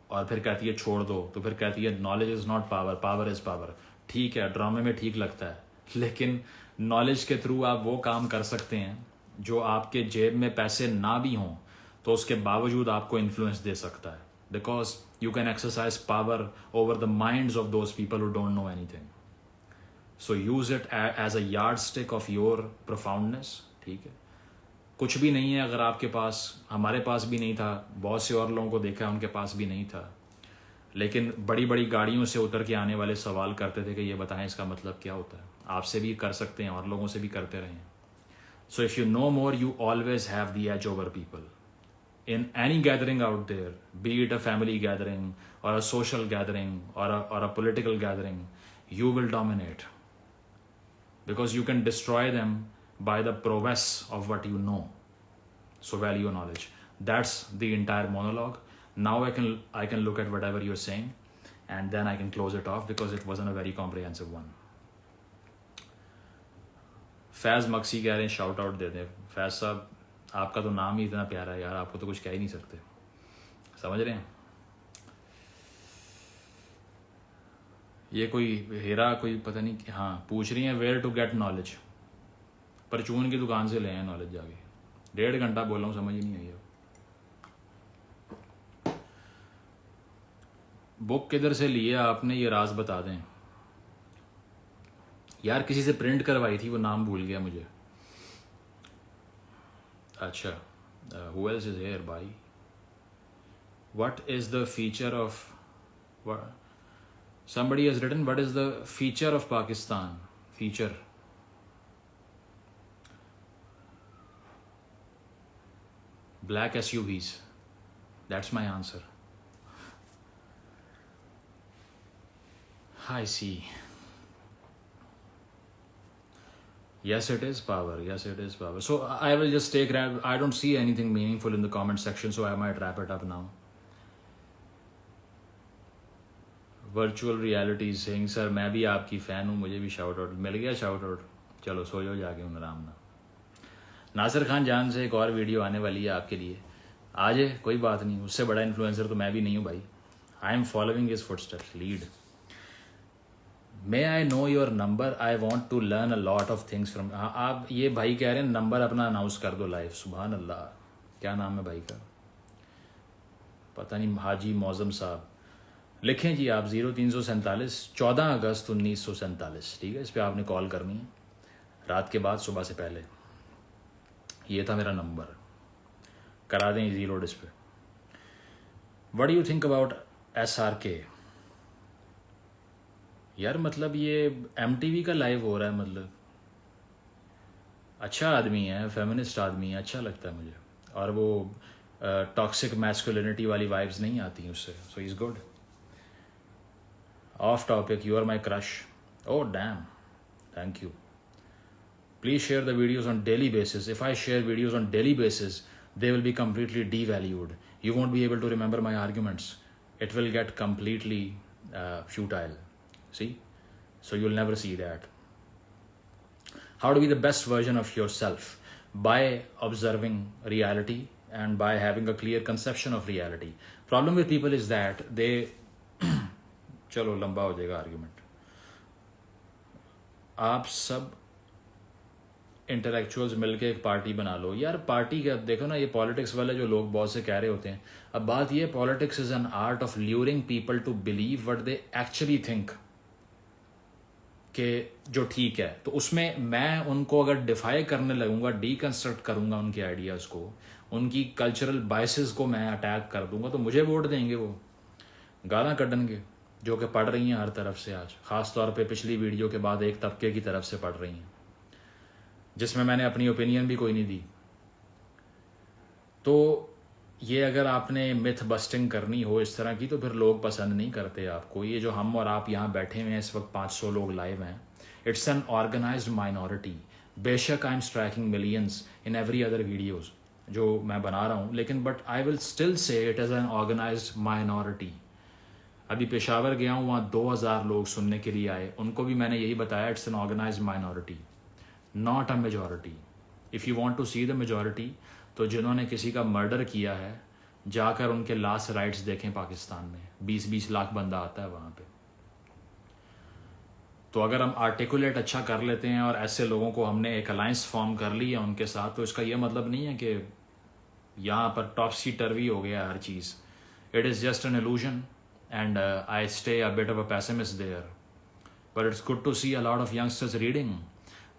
A: और फिर कहती है छोड़ दो। तो फिर कहती है knowledge is not power, power is power. ठीक है, ड्रामे में ठीक लगता है, लेकिन नॉलेज के थ्रू आप वो काम कर सकते हैं जो आपके जेब में पैसे ना भी हों तो उसके बावजूद आपको इन्फ्लुएंस दे सकता है। Because you can exercise power over the minds of those people who don't know anything. So use it as a yardstick of your profoundness. ठीक है, कुछ भी नहीं है अगर आपके पास, हमारे पास भी नहीं था, बहुत से और लोगों को देखा है उनके पास भी नहीं था, लेकिन बड़ी बड़ी गाड़ियों से उतर के आने वाले सवाल करते थे कि ये बताएं इसका मतलब क्या होता है। आपसे भी कर सकते हैं और लोगों से भी करते रहें। So if you know more, you always have the edge over people in any gathering out there, be it a family gathering or a social gathering or a political gathering. You will dominate because you can destroy them by the prowess of what you know. So value knowledge. That's the entire monologue. Now I can look at whatever you're saying and then I can close it off because it wasn't a very comprehensive one. फैज़ मक्सी कह रहे हैं shout out दे दें। फैज़ साहब, आपका तो नाम ही इतना प्यारा है यार, आपको तो कुछ कह ही नहीं सकते, समझ रहे हैं? ये कोई हेरा कोई पता नहीं, हाँ पूछ रही हैं वेयर टू गेट नॉलेज। परचून की दुकान से ले आए नॉलेज जाके। 1.5 घंटा बोला हूँ, समझ ही नहीं आई। बुक किधर से लिए आपने, ये राज बता दें यार। किसी से प्रिंट करवाई थी, वो नाम भूल गया मुझे। अच्छा, हु एल्स इज हियर भाई? What is the feature of Somebody has written, what is the feature of Pakistan? Feature. Black SUVs. That's my answer. I see. Yes, it is power. Yes, it is power. So I will just take. I don't see anything meaningful in the comment section, so I might wrap it up now. Virtual reality is saying, sir, मैं भी आपकी fan हूँ, मुझे भी shout out मिल गया. Shout out. चलो सो जाओ जाके उन आराम ना. नासिर खान जान से एक और वीडियो आने वाली है आपके लिए. आ जाए, कोई बात नहीं. उससे बड़ा इन्फ्लुएंसर तो मैं भी नहीं हूँ भाई. I am following his footsteps. Lead. May I know your number, I want to learn a lot of things from. हाँ, आप ये भाई कह रहे हैं नंबर अपना अनाउंस कर दो लाइव. सुभान अल्लाह. क्या नाम है भाई का? पता नहीं. हाजी मौजम साहब. लिखें जी आप 0347 14 अगस्त 1947. ठीक है, इस पर आपने कॉल करनी है रात के बाद, सुबह से पहले. ये था मेरा नंबर. करा दें zero display. What do you think about SRK? यार मतलब ये MTV का लाइव हो रहा है. मतलब अच्छा आदमी है, फेमिनिस्ट आदमी है, अच्छा लगता है मुझे. और वो टॉक्सिक मैस्कुलिनिटी वाली वाइब्स नहीं आती उससे. So is good. Off topic, you are my crush. Oh damn, thank you. Please share the videos on daily basis. If I share videos on daily basis, they will be completely devalued. You won't be able to remember my arguments. It will get completely futile. See? So you'll never see that. How to be the best version of yourself? By observing reality and by having a clear conception of reality. Problem with people is that they चलो लंबा हो जाएगा argument. आप सब intellectuals मिलके एक party बना लो. यार पार्टी का देखो ना, ये पॉलिटिक्स वाले जो लोग बहुत से कह रहे होते हैं. अब बात ये, politics is an art of luring people to believe what they actually think कि जो ठीक है. तो उसमें मैं उनको अगर डिफाई करने लगूंगा, डीकंस्ट्रक्ट करूंगा उनके आइडियाज़ को, उनकी कल्चरल बायसेस को मैं अटैक कर दूंगा, तो मुझे वोट देंगे वो. गाना कढ़नगे जो कि पढ़ रही हैं हर तरफ से आज. ख़ास तौर पे पिछली वीडियो के बाद एक तबके की तरफ से पढ़ रही हैं जिसमें मैंने अपनी ओपिनियन भी कोई नहीं दी. तो ये अगर आपने मिथ बस्टिंग करनी हो इस तरह की, तो फिर लोग पसंद नहीं करते आपको. ये जो हम और आप यहाँ बैठे हुए हैं इस वक्त 500 लोग लाइव हैं, इट्स एन ऑर्गेनाइज्ड माइनॉरिटी. बेशक I am striking millions in every other videos जो मैं बना रहा हूँ, लेकिन but I will still say it is an organised minority. अभी पेशावर गया हूँ, वहाँ 2000 लोग सुनने के लिए आए. उनको भी मैंने यही बताया, it's an organised minority, not a majority. If you want to see the majority, तो जिन्होंने किसी का मर्डर किया है जाकर उनके लास्ट राइट्स देखें पाकिस्तान में. 20-20 लाख बंदा आता है वहाँ पे. तो अगर हम आर्टिकुलेट अच्छा कर लेते हैं और ऐसे लोगों को हमने एक अलायंस फॉर्म कर ली है उनके साथ, तो इसका ये मतलब नहीं है कि यहाँ पर टॉपसी टर्वी हो गया हर चीज़. It is just an illusion and I stay a bit of a pessimist there. But it's good to see a lot of youngsters reading.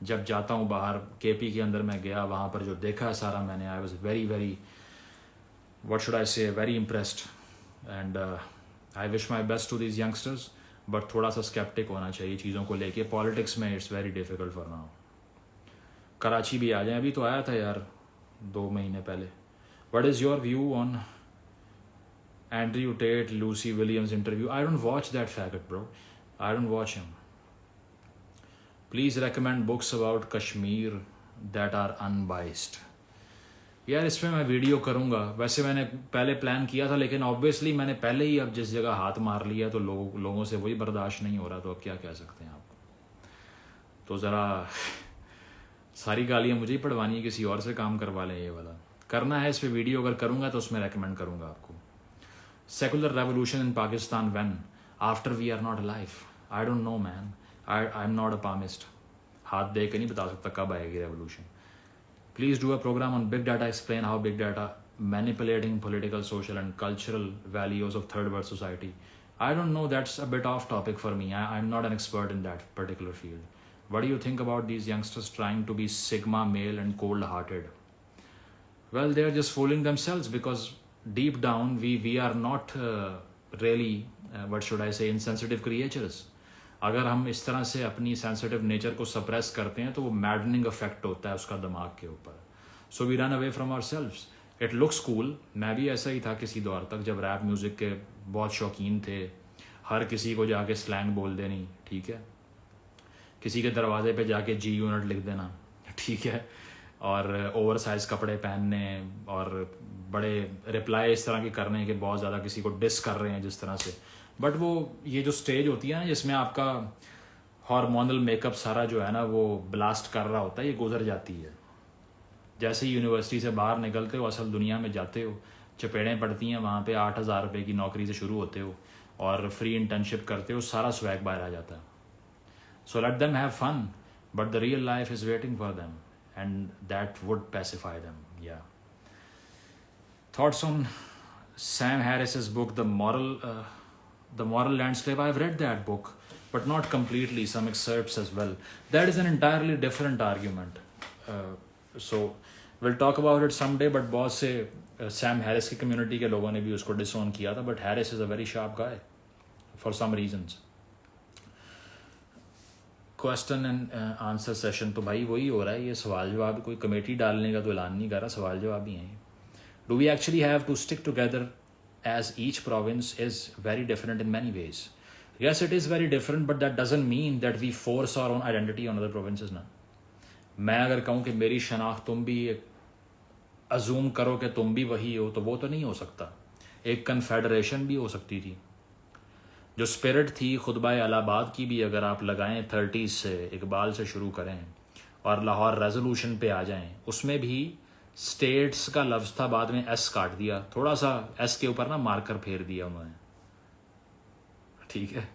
A: जब जाता हूँ बाहर, KP के अंदर मैं गया, वहाँ पर जो देखा है सारा मैंने, I was very very what should I say, very impressed. And I wish my best to these youngsters. But थोड़ा सा स्केप्टिक होना चाहिए चीज़ों को लेके. पॉलिटिक्स में it's very difficult for now. Karachi भी आ जाए, अभी तो आया था यार 2 महीने पहले. What is your view on Andrew Tate, Lucy Williams interview? I don't watch that faggot bro. I don't watch him. Please recommend books about Kashmir that are unbiased. यार इस पर मैं वीडियो करूँगा. वैसे मैंने पहले प्लान किया था, लेकिन ऑब्वियसली मैंने पहले ही अब जिस जगह हाथ मार लिया तो लोगों से वही बर्दाश्त नहीं हो रहा. तो अब क्या कह सकते हैं आप. तो ज़रा सारी गालियाँ मुझे ही पढ़वानी है, किसी और से काम करवा लें. ये वाला करना है. इस पर वीडियो अगर करूँगा तो उसमें रेकमेंड करूँगा आपको. Secular revolution in Pakistan when after we are not alive. I don't know man. I am not a palmist. हाथ दे के नहीं बता सकता कब आएगी revolution. Please do a program on big data. Explain how big data manipulating political, social and cultural values of third world society. I don't know, that's a bit off topic for me. I am not an expert in that particular field. What do you think about these youngsters trying to be sigma male and cold hearted? Well, they are just fooling themselves because deep down we are not really what should I से, insensitive creatures. अगर हम इस तरह से अपनी sensitive nature को suppress करते हैं तो वो मैडनिंग इफेक्ट होता है उसका दिमाग के ऊपर। So we run away from ourselves. It looks cool. मैं भी ऐसा ही था किसी दौर तक, जब रैप म्यूज़िक के बहुत शौकीन थे, हर किसी को जाके स्लैंग बोल देनी, ठीक है, किसी के दरवाजे पे जाके जी यूनिट लिख देना, ठीक है, और ओवर साइज कपड़े पहनने और बड़े रिप्लाई इस तरह के करने के बहुत ज़्यादा किसी को डिस कर रहे हैं जिस तरह से। बट वो ये जो स्टेज होती है ना जिसमें आपका हार्मोनल मेकअप सारा जो है ना वो ब्लास्ट कर रहा होता है, ये गुजर जाती है। जैसे ही यूनिवर्सिटी से बाहर निकलते हो, असल दुनिया में जाते हो, चपेड़ें पड़ती हैं वहाँ पे, 8,000 रुपये की नौकरी से शुरू होते हो और फ्री इंटर्नशिप करते हो, सारा स्वैग बाहर आ जाता है। So let them have fun, but the real life is waiting for them and that would pacify them. या thoughts on Sam Harris's book, The Moral Landscape. I've read that book, but not completely, some excerpts as well. That is an entirely different argument. So we'll talk about it someday, but बहुत से Sam Harris की community के लोगों ने भी उसको disown किया था, but Harris is a very sharp guy for some reasons. Question and answer session तो भाई वही हो रहा है, ये सवाल जवाब, कोई कमेटी डालने का तो ऐलान नहीं कर रहा, सवाल जवाब ही हैं। Do we actually have to stick together as each province is very different in many ways? Yes, it is very different, but that doesn't mean that we force our own identity on other provinces ना। मैं अगर कहूँ कि मेरी शनाख्त तुम भी assume करो कि तुम भी वही हो, तो वो तो नहीं हो सकता। एक कन्फेडरेशन भी हो सकती थी। जो स्पिरिट थी खुतबा इलाहाबाद की भी अगर आप लगाएं 30s से, इकबाल से शुरू करें और लाहौर रेजोल्यूशन पे आ जाएं, उसमें भी स्टेट्स का लफ्ज़ था, बाद में एस काट दिया, थोड़ा सा एस के ऊपर ना मार्कर फेर दिया उन्होंने, ठीक है।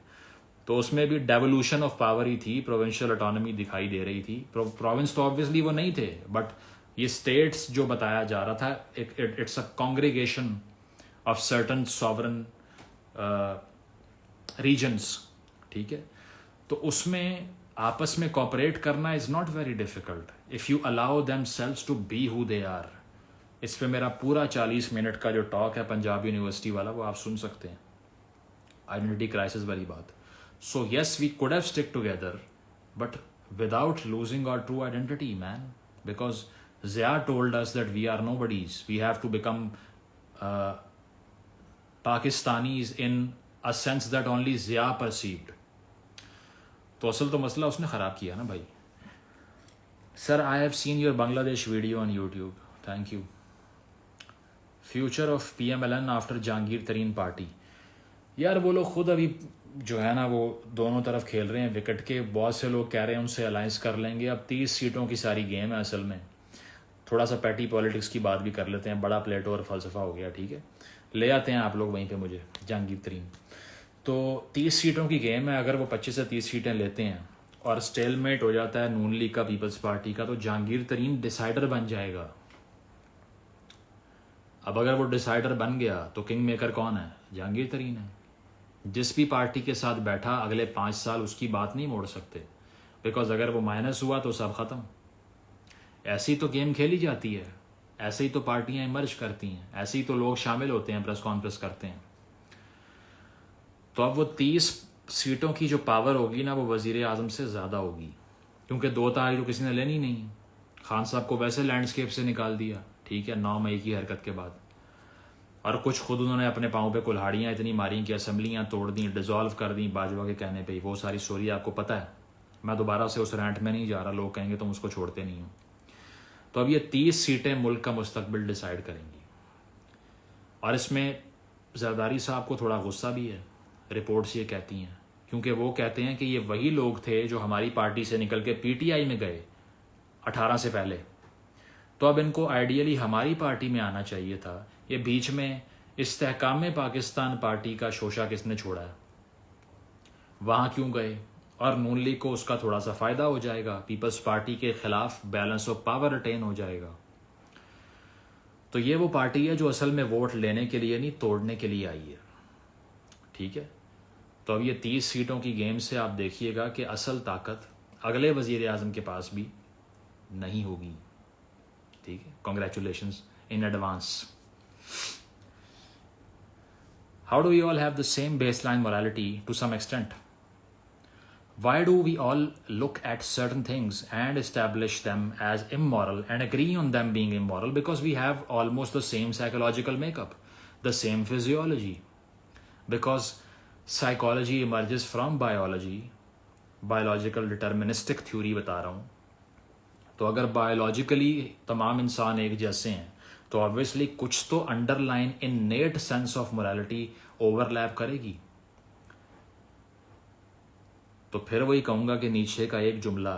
A: तो उसमें भी डेवोल्यूशन ऑफ पावर ही थी, प्रोविंशियल ऑटोनॉमी दिखाई दे रही थी। प्रोविंस तो ऑब्वियसली वो नहीं थे, बट ये स्टेट्स जो बताया जा रहा था, it's a congregation of certain sovereign regions, ठीक है। तो उसमें आपस में कॉपरेट करना is not very difficult if you allow themselves to be who they are. इस पे मेरा पूरा 40 मिनट का जो टॉक है पंजाब यूनिवर्सिटी वाला, वो आप सुन सकते हैं, आइडेंटिटी क्राइसिस वाली बात। So yes, we could have stick together, but without losing our true identity, man, because Zia told us that we are nobodies, we have to become Pakistanis in a sense that only Zia perceived. तो असल तो मसला उसने ख़राब किया ना भाई। Sir, I have seen your Bangladesh video on YouTube, thank you. Future of PMLN after Jahangir Tareen party. यार वो लोग खुद अभी जो है ना वो दोनों तरफ खेल रहे हैं विकेट के। बहुत से लोग कह रहे हैं उनसे अलायंस कर लेंगे। अब 30 सीटों की सारी गेम है असल में। थोड़ा सा पैटी पॉलिटिक्स की बात भी कर लेते हैं, बड़ा प्लेटो और फ़लसफ़ा हो गया, ठीक है। ले आते हैं आप लोग वहीं पे मुझे, जहांगीर तरीन। तो 30 सीटों की गेम है, अगर वो 25 से 30 सीटें लेते हैं और स्टेलमेट हो जाता है नून लीग का, पीपल्स पार्टी का, तो जहांगीर तरीन डिसाइडर बन जाएगा। अब अगर वो डिसाइडर बन गया तो किंग मेकर कौन है? जहांगीर तरीन है। जिस भी पार्टी के साथ बैठा अगले 5 साल उसकी बात नहीं मोड़ सकते, बिकॉज अगर वो माइनस हुआ तो सब ख़त्म। ऐसी तो गेम खेली जाती है, ऐसे ही तो पार्टियां इमर्ज करती हैं, ऐसे ही तो लोग शामिल होते हैं, प्रेस कॉन्फ्रेंस करते हैं। तो अब वो 30 सीटों की जो पावर होगी ना, वो वज़ीर आज़म से ज़्यादा होगी, क्योंकि 2 तारीख तो किसी ने लेनी नहीं। खान साहब को वैसे लैंडस्केप से निकाल दिया, ठीक है, 9 मई की हरकत के बाद। और कुछ खुद उन्होंने अपने पाँव पे कुल्हाड़ियाँ इतनी मारी कि असम्बलियाँ तोड़ दी, डिज़ोल्व कर दी बाजवा के कहने पे ही। वो सारी स्टोरी आपको पता है, मैं दोबारा से उस रैंट में नहीं जा रहा, लोग कहेंगे तुम उसको छोड़ते नहीं हो। तो अब ये 30 सीटें मुल्क का मुस्तकबिल डिसाइड करेंगी। और इसमें जरदारी साहब को थोड़ा गुस्सा भी है, रिपोर्ट्स ये कहती हैं, क्योंकि वो कहते हैं कि ये वही लोग थे जो हमारी पार्टी से निकल के PTI में गए 18 से पहले। तो अब इनको आइडियली हमारी पार्टी में आना चाहिए था। ये बीच में इस्तेहकाम पाकिस्तान पार्टी का शोशा किसने छोड़ा है? वहाँ क्यों गए? और नून लीग को उसका थोड़ा सा फ़ायदा हो जाएगा, पीपल्स पार्टी के ख़िलाफ़ बैलेंस ऑफ पावर अटेन हो जाएगा। तो ये वो पार्टी है जो असल में वोट लेने के लिए नहीं, तोड़ने के लिए आई है, ठीक है। तो अब ये 30 सीटों की गेम से आप देखिएगा कि असल ताकत अगले वज़ीर आज़म के पास भी नहीं होगी, ठीक है। Congratulations in advance. How do we all have the same baseline morality to some extent? Why do we all look at certain things and establish them as immoral and agree on them being immoral? Because we have almost the same psychological makeup, the same physiology. Because psychology emerges from biology, biological deterministic theory बता रहा हूँ. तो अगर biologically तमाम इंसान एक जैसे हैं तो ऑब्वियसली कुछ तो underline innate sense of morality overlap करेगी. तो फिर वही कहूँगा कि नीचे का एक जुमला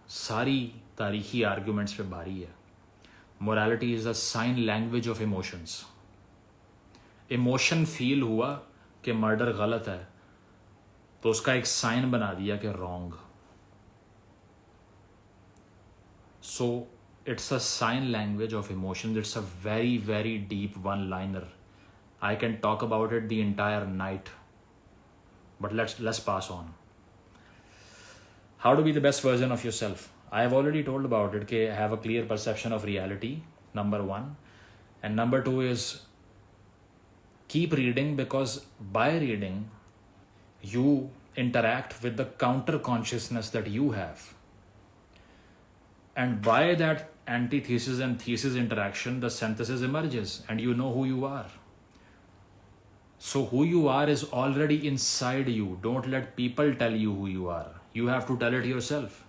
A: सारी तारीखी आर्ग्यूमेंट्स पे भारी है. Morality is a sign language of emotions. Emotion feel हुआ कि मर्डर गलत है तो उसका एक साइन बना दिया कि wrong. So it's a sign language of emotions. It's a very, very deep one-liner. I can talk about it the entire night. But let's pass on. How to be the best version of yourself? I have already told about it. Okay, have a clear perception of reality. Number one. And number two is keep reading, because by reading you interact with the counter consciousness that you have. And by that antithesis and thesis interaction, the synthesis emerges and you know who you are. So who you are is already inside you. Don't let people tell you who you are. You have to tell it yourself.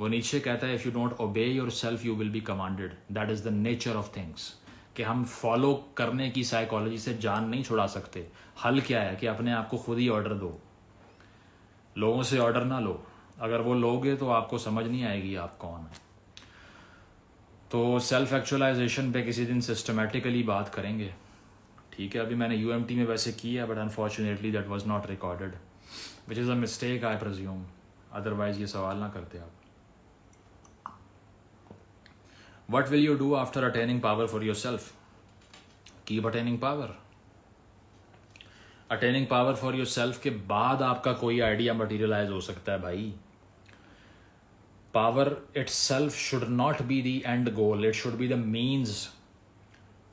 A: वो नीचे कहता है if you don't obey yourself, you will be commanded. That is the nature of things. कि हम follow करने की psychology से जान नहीं छुड़ा सकते. हल क्या है कि अपने आप को खुद ही ऑर्डर दो. लोगों से ऑर्डर ना लो. अगर वो लोगे तो आपको समझ नहीं आएगी आप कौन है. तो सेल्फ एक्चुअलाइजेशन पे किसी दिन सिस्टमेटिकली बात करेंगे. ठीक है, अभी मैंने यूएमटी में वैसे किया but unfortunately that was not recorded, which is a mistake I presume. Otherwise ये सवाल ना करते आप. What will you do after attaining power for your self? Keep attaining power. Attaining power for your self के बाद आपका कोई idea materialise हो सकता है भाई. Power itself should not be the end goal. It should be the means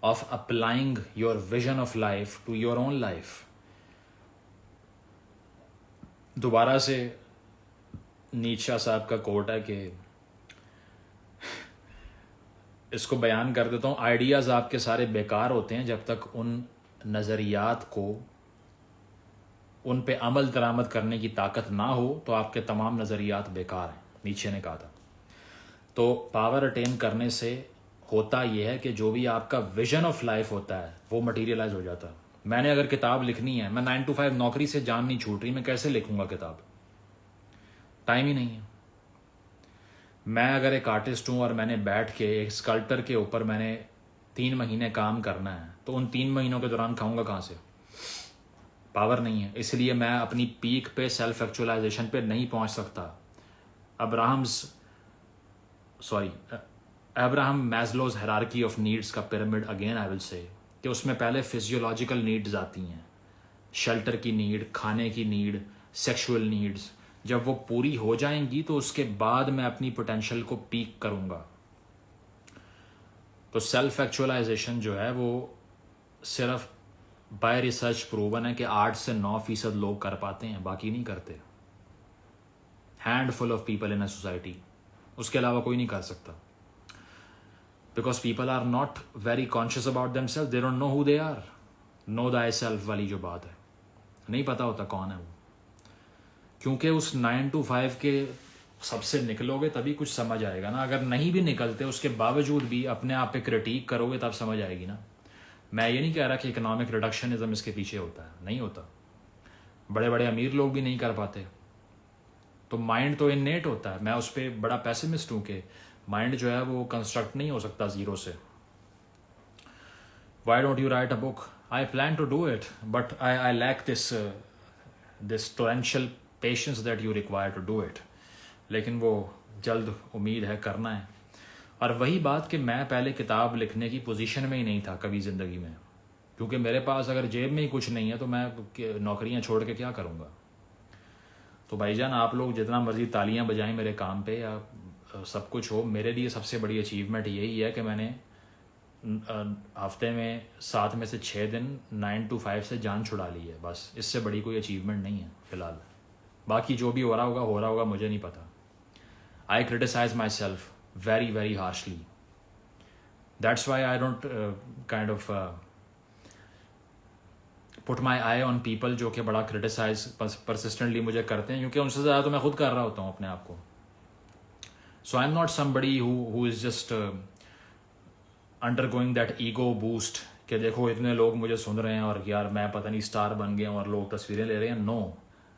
A: of applying your vision of life to your own life. दोबारा से नीचा साहब का कोट है कि इसको बयान कर देता हूँ. आइडियाज़ आपके सारे बेकार होते हैं जब तक उन नज़रियात को उन पे अमल दरामद करने की ताकत ना हो तो आपके तमाम नज़रियात बेकार हैं. नीचे ने कहा था. तो पावर अटेन करने से होता यह है कि जो भी आपका विजन ऑफ लाइफ होता है वो मटेरियलाइज हो जाता है. मैंने अगर किताब लिखनी है, मैं 9 to 5 नौकरी से जान नहीं छूट रही, मैं कैसे लिखूंगा किताब? टाइम ही नहीं है. मैं अगर एक आर्टिस्ट हूँ और मैंने बैठ के एक स्कल्पटर के ऊपर मैंने 3 महीने काम करना है तो उन 3 महीनों के दौरान खाऊंगा कहाँ से? पावर नहीं है. इसलिए मैं अपनी पीक पे सेल्फ एक्चुअलाइजेशन पे नहीं पहुंच सकता. Abraham Maslow's hierarchy of needs का pyramid, again I will say, कि उसमें पहले फिजियोलॉजिकल नीड्स आती हैं. शेल्टर की नीड, खाने की नीड, सेक्सुअल नीड्स. जब वो पूरी हो जाएंगी तो उसके बाद मैं अपनी पोटेंशियल को पीक करूंगा. तो सेल्फ एक्चुअलाइजेशन जो है वो सिर्फ बाय रिसर्च प्रूवन है कि 8 से 9% लोग कर पाते हैं, बाकी नहीं करते. Handful of people in a society, उसके अलावा कोई नहीं कर सकता. Because people are not very conscious about themselves. They don't know who they are. Know thyself वाली जो बात है, नहीं पता होता कौन है वो. क्योंकि उस 9 to 5 के सबसे निकलोगे तभी कुछ समझ आएगा ना. अगर नहीं भी निकलते उसके बावजूद भी अपने आप पे क्रिटिक करोगे तब समझ आएगी ना. मैं ये नहीं कह रहा कि इकोनॉमिक रिडक्शनिज्म इसके पीछे होता है, नहीं होता. बड़े बड़े अमीर लोग भी नहीं कर पाते. तो माइंड तो इननेट होता है. मैं उस पर बड़ा पैसिमिस्ट हूँ कि माइंड जो है वो कंस्ट्रक्ट नहीं हो सकता जीरो से. Why don't you write a book? I plan to do it but I lack this torrential patience that you require to do it. लेकिन वो जल्द उम्मीद है करना है. और वही बात कि मैं पहले किताब लिखने की पोजीशन में ही नहीं था कभी ज़िंदगी में, क्योंकि मेरे पास अगर जेब में ही कुछ नहीं है तो मैं नौकरियां छोड़ के क्या करूँगा. तो भाईजान आप लोग जितना मर्जी तालियां बजाएं मेरे काम पे या सब कुछ हो, मेरे लिए सबसे बड़ी अचीवमेंट यही है कि मैंने हफ्ते में 7 में से 6 दिन 9 to 5 से जान छुड़ा ली है, बस इससे बड़ी कोई अचीवमेंट नहीं है फ़िलहाल। बाकी जो भी हो रहा होगा मुझे नहीं पता। I criticise myself very very harshly. That's why I don't kind of put my eye on people जो कि बड़ा क्रिटिसाइज परसिस्टेंटली मुझे करते हैं, क्योंकि उनसे ज़्यादा तो मैं खुद कर रहा होता हूँ अपने आप को। So I am not somebody who is just undergoing that ego boost कि देखो इतने लोग मुझे सुन रहे हैं और यार मैं पता नहीं स्टार बन गया हूँ और लोग तस्वीरें ले रहे हैं। No,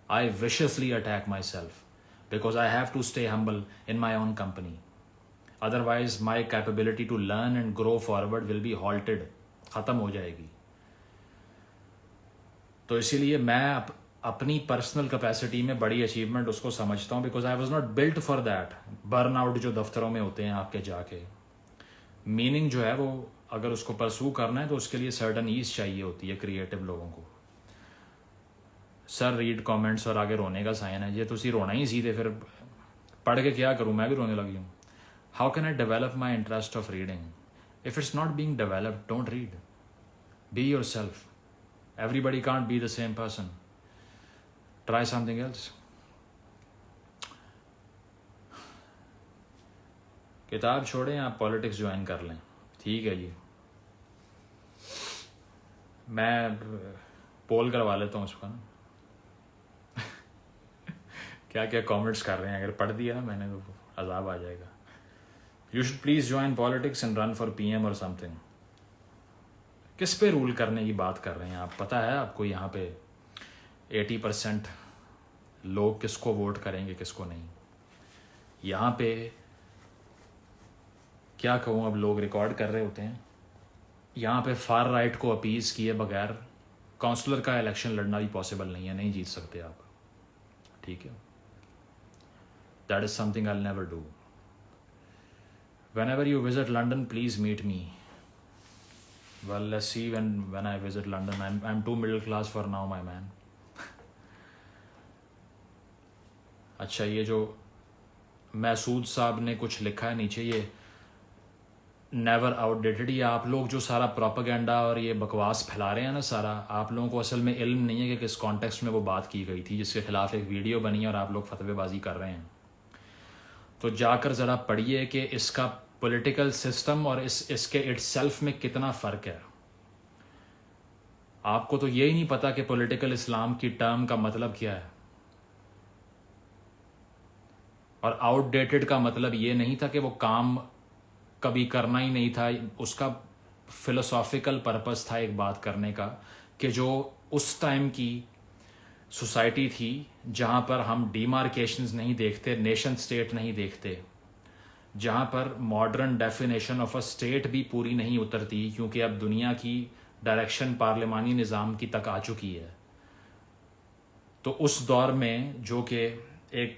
A: I viciously attack myself because I have to stay humble in my own company. Otherwise my capability to learn and grow forward will be halted, ख़त्म हो जाएगी। तो इसीलिए मैं अपनी पर्सनल कैपेसिटी में बड़ी अचीवमेंट उसको समझता हूँ, because I was not built for that burn out जो दफ्तरों में होते हैं आपके जाके। मीनिंग जो है वो अगर उसको परसू करना है तो उसके लिए सर्टन ईज चाहिए होती है क्रिएटिव लोगों को। सर रीड कमेंट्स और आगे रोने का साइन है, ये तुसी रोना ही सीधे, फिर पढ़ के क्या करूँ, मैं भी रोने लगी हूँ। How can I develop my interest of reading? If it's not being developed, don't read, be your self. Everybody can't be the same person, try something else. किताब छोड़ें, आप पॉलिटिक्स ज्वाइन कर लें, ठीक है जी। मैं पोल करवा लेता हूँ उसका ना क्या क्या कमेंट्स कर रहे हैं, अगर पढ़ दिया ना मैंने तो अजाब आ जाएगा। You should please join politics and run for PM और समथिंग। किस पे रूल करने की बात कर रहे हैं आप? पता है आपको यहाँ पे 80% लोग किसको वोट करेंगे किसको नहीं। यहाँ पे क्या कहूँ, अब लोग रिकॉर्ड कर रहे होते हैं। यहाँ पे फार राइट को अपीज़ किए बगैर काउंसलर का इलेक्शन लड़ना भी पॉसिबल नहीं है, नहीं जीत सकते आप, ठीक है। That is something I will never do. whenever you visit London, please meet me. Well, let's see when I visit London. I'm too middle class for now, my man. अच्छा, ये जो महसूद साहब ने कुछ लिखा है नीचे, ये नेवर आउटडेटेड। ये आप लोग जो सारा प्रोपेगेंडा और ये बकवास फैला रहे हैं ना सारा, आप लोगों को असल में इल्म नहीं है कि किस कॉन्टेक्स्ट में वो बात की गई थी जिसके खिलाफ एक वीडियो बनी है और आप लोग फतवेबाजी कर रहे हैं। तो जाकर ज़रा पढ़िए कि इसका पॉलिटिकल सिस्टम और इसके इटसेल्फ में कितना फ़र्क है। आपको तो ये ही नहीं पता कि पॉलिटिकल इस्लाम की टर्म का मतलब क्या है। और आउटडेटेड का मतलब ये नहीं था कि वो काम कभी करना ही नहीं था, उसका फिलोसॉफिकल पर्पस था एक बात करने का कि जो उस टाइम की सोसाइटी थी जहाँ पर हम डिमार्केशंस नहीं देखते, नेशन स्टेट नहीं देखते, जहाँ पर modern definition of a state भी पूरी नहीं उतरती, क्योंकि अब दुनिया की डायरेक्शन पार्लिमानी निज़ाम की तक आ चुकी है। तो उस दौर में जो कि एक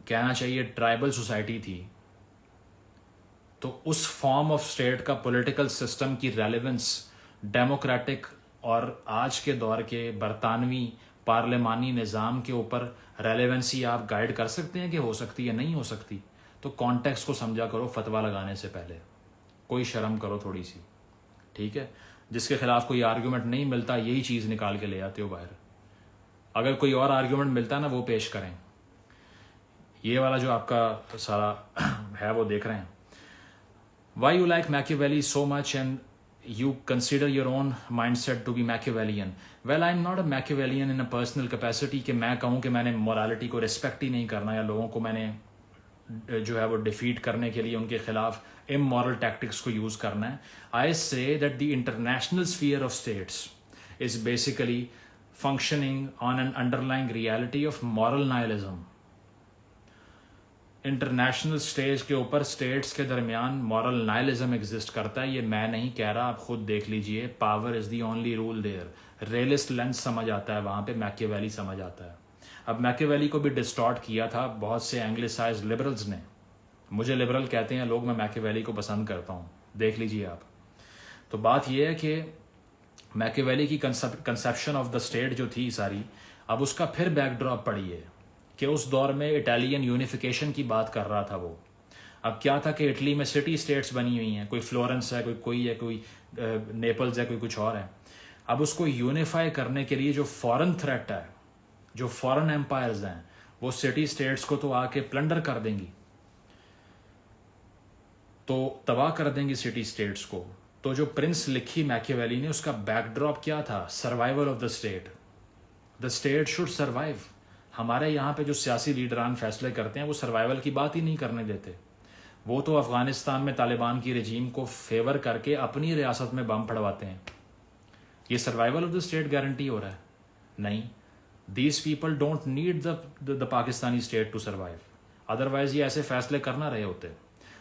A: कहना चाहिए ट्राइबल सोसाइटी थी, तो उस फॉर्म ऑफ स्टेट का पॉलिटिकल सिस्टम की रेलेवेंस डेमोक्रेटिक और आज के दौर के बरतानवी पार्लिमानी निज़ाम के ऊपर रेलेवेंसी आप गाइड कर सकते हैं कि हो सकती है नहीं हो सकती। तो कॉन्टेक्स्ट को समझा करो फतवा लगाने से पहले, कोई शर्म करो थोड़ी सी, ठीक है। जिसके खिलाफ कोई आर्ग्यूमेंट नहीं मिलता यही चीज़ निकाल के ले आते हो बाहर। अगर कोई और आर्ग्यूमेंट मिलता है ना वो पेश करें। ये वाला जो आपका सारा है वो देख रहे हैं। Why you like Machiavelli so much and you consider your own mindset to be Machiavellian? Well, I'm not a Machiavellian in a personal capacity कि मैं कहूँ कि मैंने morality को respect ही नहीं करना या लोगों को मैंने जो है वो defeat करने के लिए उनके खिलाफ immoral tactics को use करना है। I say that the international sphere of states is basically functioning on an underlying reality of moral nihilism. International stage के ऊपर स्टेट्स के दरमियान मॉरल नाइलिज्म एग्जिस्ट करता है। ये मैं नहीं कह रहा, आप खुद देख लीजिए। Power is the only rule there. Realist lens समझ आता है वहाँ पे, मैकियावेली समझ आता है। अब मैकियावेली को भी डिस्टॉर्ट किया था बहुत से एंग्लिसाइज्ड लिबरल्स ने। मुझे लिबरल कहते हैं लोग, मैं मैकियावेली को पसंद करता हूँ, देख लीजिए आप। तो बात यह है कि मैकियावेली की कंसेप्शन ऑफ द स्टेट जो थी सारी, अब उसका फिर बैकड्रॉप पड़ी है कि उस दौर में इटालियन यूनिफिकेशन की बात कर रहा था वो। अब क्या था कि इटली में सिटी स्टेट्स बनी हुई हैं, कोई फ्लोरेंस है, कोई है, कोई नेपल्स है, कोई कुछ और है। अब उसको यूनिफाई करने के लिए जो फॉरेन थ्रेट है, जो फॉरेन एम्पायर्स हैं, वो सिटी स्टेट्स को तो आके प्लंडर कर देंगी, तो तबाह कर देंगी सिटी स्टेट्स को। तो जो प्रिंस लिखी मैकियावेली ने, उसका बैकड्रॉप क्या था? Survival of the state. The state should survive. हमारे यहाँ पे जो सियासी लीडरान फैसले करते हैं वो सर्वाइवल की बात ही नहीं करने देते। वो तो अफगानिस्तान में तालिबान की रजीम को फेवर करके अपनी रियासत में बम पड़वाते हैं। ये survival of the state guarantee हो रहा है? नहीं। These people don't need the Pakistani state to survive, otherwise ये ऐसे फैसले करना रहे होते।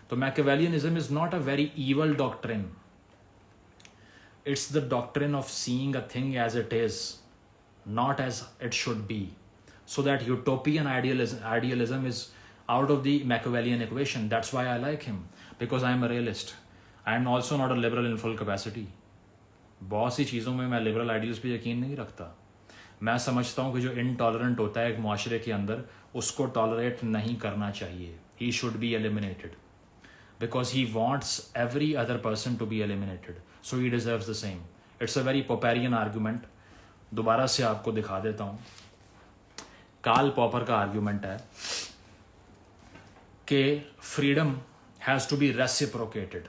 A: तो Machiavellianism is not a very evil doctrine, it's the doctrine of seeing a thing as it is, not as it should be, so that utopian idealism is out of the Machiavellian equation. That's why I like him, because I am a realist. I am also not a liberal in full capacity. बहुत सी चीज़ों में मैं liberal ideals पे यकीन नहीं रखता। मैं समझता हूँ कि जो इनटॉलरेंट होता है एक माशरे के अंदर, उसको टॉलरेट नहीं करना चाहिए। He should be eliminated because he wants every other person to be eliminated, so he deserves the same. It's a very Popperian argument. दोबारा से आपको दिखा देता हूँ। कार्ल पॉपर का आर्ग्यूमेंट है कि freedom has to be reciprocated.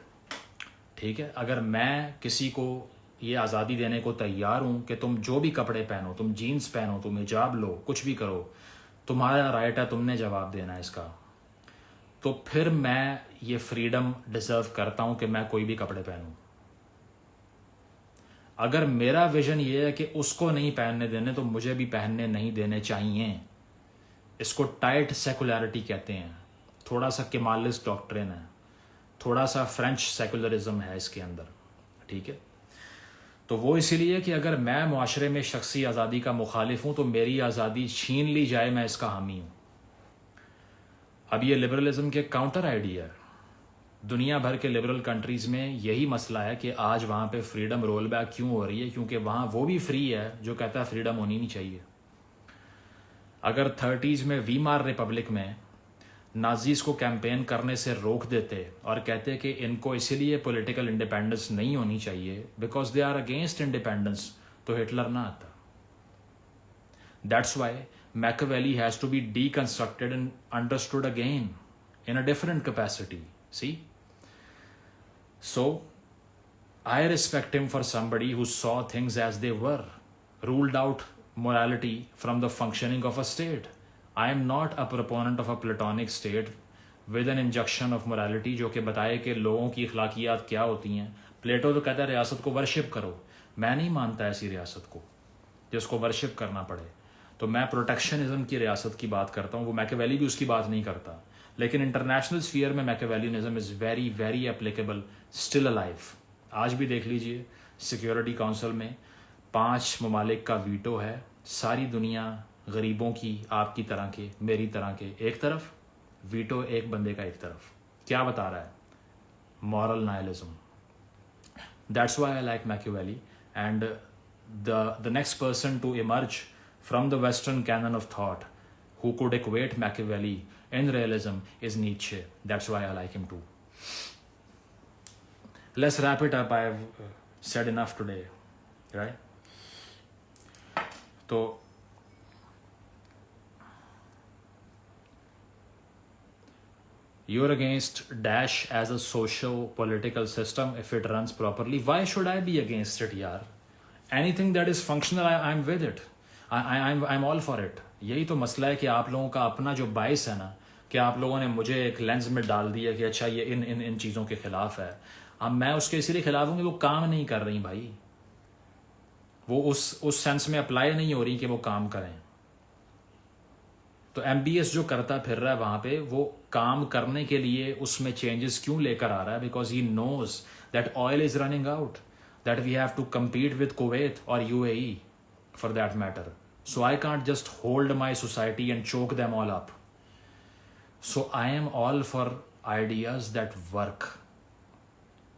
A: ठीक है, अगर मैं किसी को ये आज़ादी देने को तैयार हूँ कि तुम जो भी कपड़े पहनो, तुम जीन्स पहनो, तुम हिजाब लो, कुछ भी करो, तुम्हारा राइट है, तुमने जवाब देना है इसका, तो फिर मैं ये फ्रीडम डिजर्व करता हूँ कि मैं कोई भी कपड़े पहनूँ। अगर मेरा विजन ये है कि उसको नहीं पहनने देने, तो मुझे भी पहनने नहीं देने चाहिए। इसको टाइट सेकुलरिटी कहते हैं, थोड़ा सा केमालिस्ट डॉक्ट्रिन है, थोड़ा सा फ्रेंच सेकुलरिज्म है इसके अंदर। ठीक है, तो वो इसीलिए कि अगर मैं मुआशरे में शख्सी आज़ादी का मुखालिफ हूँ तो मेरी आज़ादी छीन ली जाए, मैं इसका हामी हूँ। अब ये लिबरलिज्म के काउंटर आइडिया है। दुनिया भर के लिबरल कंट्रीज़ में यही मसला है कि आज वहाँ पे फ्रीडम रोल बैक क्यों हो रही है, क्योंकि वहाँ वो भी फ्री है जो कहता है फ्रीडम होनी नहीं चाहिए। अगर 30s में वीमार रिपब्लिक में नाजीज़ को कैंपेन करने से रोक देते और कहते कि इनको इसीलिए पॉलिटिकल इंडिपेंडेंस नहीं होनी चाहिए because they are against independence, तो हिटलर ना आता। That's why Machiavelli has to be deconstructed and understood again in a different capacity. See? So, I respect him for somebody who saw things as they were, ruled out morality from the functioning of a state. I am not a proponent of a Platonic state with an injection of morality जो कि बताए कि लोगों की अखलाकियात क्या होती हैं। प्लेटो तो कहता है रियासत को वर्शिप करो, मैं नहीं मानता ऐसी रियासत को जिसको वर्शिप करना पड़े। तो मैं प्रोटेक्शनिज्म की रियासत की बात करता हूँ, वो मैकियावेली भी उसकी बात नहीं करता। लेकिन इंटरनेशनल स्फीयर में Machiavellianism is very very applicable, still alive. आज भी देख लीजिए, सिक्योरिटी काउंसिल में 5 ममालिक का वीटो है। सारी दुनिया गरीबों की, आपकी तरह के, मेरी तरह के एक तरफ, वीटो एक बंदे का एक तरफ। क्या बता रहा है? Moral nihilism. That's why I like Machiavelli, and the next person to emerge from the western canon of thought who could equate Machiavelli in realism is Nietzsche. That's why I like him too. Let's wrap it up. I've said enough today, right? So, you're against Daesh as a socio-political system if it runs properly. Why should I be against it, yaar? Anything that is functional, I'm with it. I'm all for it. यही तो मसला है कि आप लोगों का अपना जो बाइस है ना, कि आप लोगों ने मुझे एक लेंस में डाल दिया कि अच्छा ये इन चीज़ों के खिलाफ है। अब मैं उसके इसीलिए खिलाफ हूँ कि वो काम नहीं कर रही भाई, वो उस सेंस में अप्लाई नहीं हो रही कि वो काम करें। तो MBS जो करता फिर रहा है वहाँ पे, वो काम करने के लिए उसमें चेंजेस क्यों लेकर आ रहा है? Because he knows that oil is running out, that we have to compete with Kuwait और UAE for that matter. So I can't just hold my society and choke them all up. So I am all for ideas that work.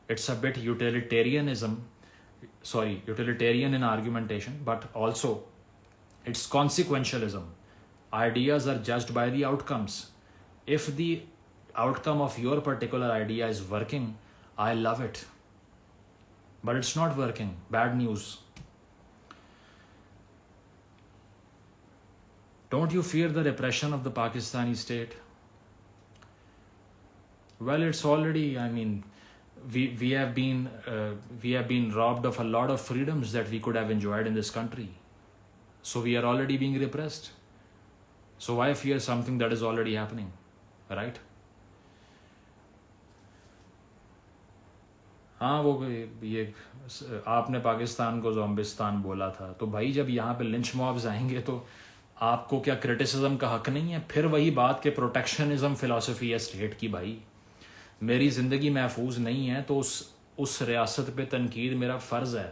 A: It's a bit utilitarian in argumentation, but also it's consequentialism. Ideas are judged by the outcomes. If the outcome of your particular idea is working, I love it. But it's not working. Bad news. Don't you fear the repression of the Pakistani state? Well, it's already, I mean, we have been robbed of a lot of freedoms that we could have enjoyed in this country. So we are already being repressed. So why fear something that is already happening, right? हाँ, वो ये आपने पाकिस्तान को ज़ॉम्बिस्तान बोला था, तो भाई जब यहाँ पे लिंच मॉब्स आएंगे तो आपको क्या क्रिटिसिज्म का हक नहीं है? फिर वही बात के प्रोटेक्शनिज्म फिलॉसफी है स्टेट की। भाई मेरी ज़िंदगी महफूज नहीं है तो उस रियासत पे तनकीद मेरा फ़र्ज़ है।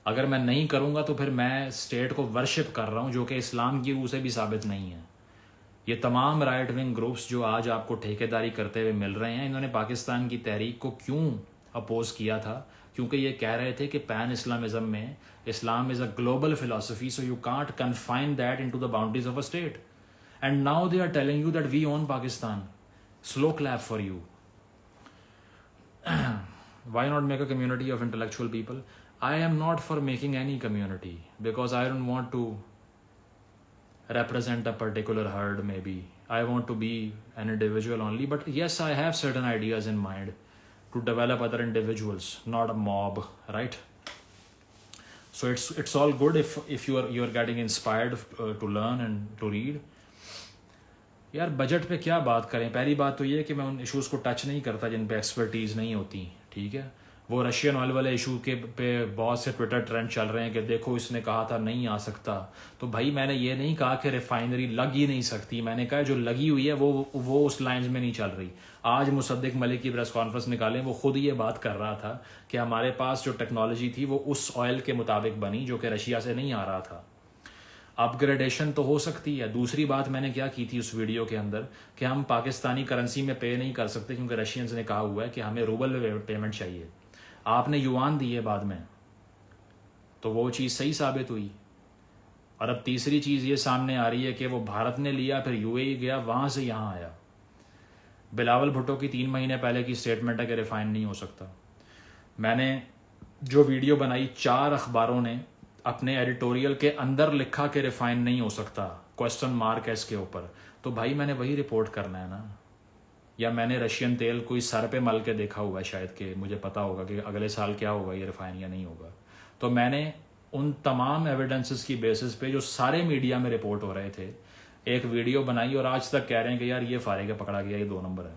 A: अगर मैं नहीं करूँगा तो फिर मैं स्टेट को वर्शिप कर रहा हूँ, जो कि इस्लाम की रूह से भी साबित नहीं है। ये तमाम राइट विंग ग्रुप्स जो आज आपको ठेकेदारी करते हुए मिल रहे हैं, इन्होंने पाकिस्तान की तहरीक को क्यों अपोज किया था? क्योंकि ये कह रहे थे कि पैन इस्लामिज़म में Islam is a global philosophy, so you can't confine that into the boundaries of a state. And now they are telling you that we own Pakistan. Slow clap for you. Why not make a community of intellectual people? I am not for making any community because I don't want to represent a particular herd. Maybe I want to be an individual only, but yes, I have certain ideas in mind to develop other individuals, not a mob, right? So it's all good if you're getting inspired to learn and to read. यार budget पे क्या बात करें? पहली बात तो ये कि मैं उन इश्यूज़ को टच नहीं करता जिन पे एक्सपर्टीज़ नहीं होती, ठीक है? वो रशियन ऑयल वाले इशू के पे बहुत से ट्विटर ट्रेंड चल रहे हैं कि देखो इसने कहा था नहीं आ सकता। तो भाई मैंने ये नहीं कहा कि रिफाइनरी लग ही नहीं सकती, मैंने कहा जो लगी हुई है वो उस लाइन्स में नहीं चल रही। आज मुसद्दिक मलिक की प्रेस कॉन्फ्रेंस निकालें, वो खुद ये बात कर रहा था कि हमारे पास जो टेक्नोलॉजी थी वो उस ऑयल के मुताबिक बनी जो कि रशिया से नहीं आ रहा था। अपग्रेडेशन तो हो सकती है। दूसरी बात मैंने क्या की थी उस वीडियो के अंदर कि हम पाकिस्तानी करेंसी में पे नहीं कर सकते क्योंकि रशियंस ने कहा हुआ है कि हमें रूबल में पेमेंट चाहिए। आपने युआन दिए बाद में, तो वो चीज़ सही साबित हुई। और अब तीसरी चीज़ ये सामने आ रही है कि वो भारत ने लिया, फिर यूएई गया, वहाँ से यहाँ आया। बिलावल भुट्टो की 3 महीने पहले की स्टेटमेंट है कि रिफाइन नहीं हो सकता। मैंने जो वीडियो बनाई, 4 अखबारों ने अपने एडिटोरियल के अंदर लिखा कि रिफाइन नहीं हो सकता, क्वेश्चन मार्क है इसके ऊपर। तो भाई मैंने वही रिपोर्ट करना है ना। या मैंने रशियन तेल कोई सर पे मल के देखा हुआ है शायद कि मुझे पता होगा कि अगले साल क्या होगा, ये रिफाइन या नहीं होगा। तो मैंने उन तमाम एविडेंसेस की बेसिस पे जो सारे मीडिया में रिपोर्ट हो रहे थे एक वीडियो बनाई, और आज तक कह रहे हैं कि यार ये फारे का पकड़ा गया, ये 2 नंबर है।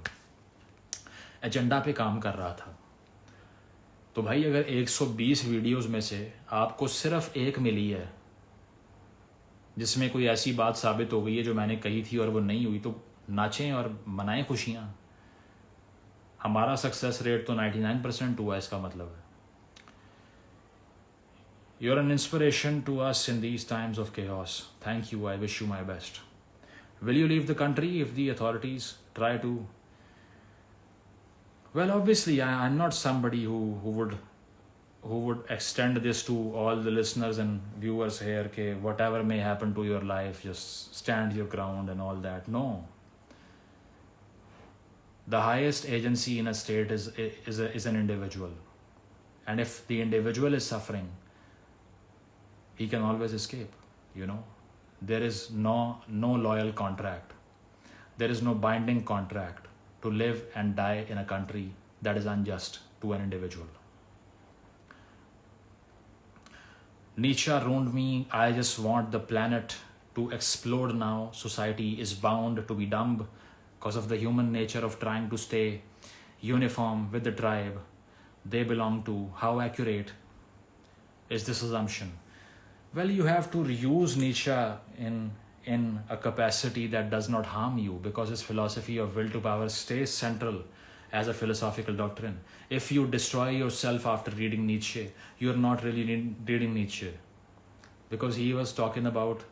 A: एजेंडा पे काम कर रहा था। तो भाई अगर 120 वीडियोस में से आपको सिर्फ एक मिली है जिसमें कोई ऐसी बात साबित हो गई है जो मैंने कही थी और वो नहीं हुई, तो नाचें और मनाएं खुशियां। हमारा सक्सेस रेट तो 99% हुआ, इसका मतलब है। You're an inspiration to us in these times of chaos. Thank you. I wish you my best. Will you leave the country if the authorities try to? Well, obviously, I'm not somebody who would extend this to all the listeners and viewers here. Okay, whatever may happen to your life, just stand your ground and all that. No. The highest agency in a state is an individual, and if the individual is suffering, he can always escape. You know, there is no loyal contract. There is no binding contract to live and die in a country that is unjust to an individual. Nietzsche ruined me. I just want the planet to explode now. Society is bound to be dumb because of the human nature of trying to stay uniform with the tribe they belong to. How accurate is this assumption? Well, you have to use Nietzsche in a capacity that does not harm you, because his philosophy of will to power stays central as a philosophical doctrine. If you destroy yourself after reading Nietzsche, you're not really reading Nietzsche, because he was talking about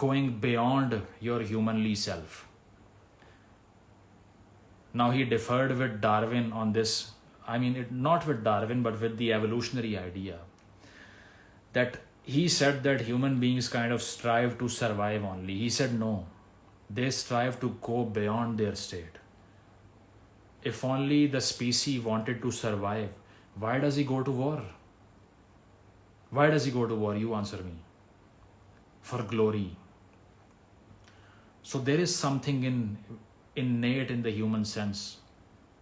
A: going beyond your humanly self. Now he differed with Darwin on this. I mean, not with Darwin, but with the evolutionary idea. That he said that human beings kind of strive to survive only. He said no. They strive to go beyond their state. If only the species wanted to survive, why does he go to war? Why does he go to war? You answer me. For glory. So there is something innate in the human sense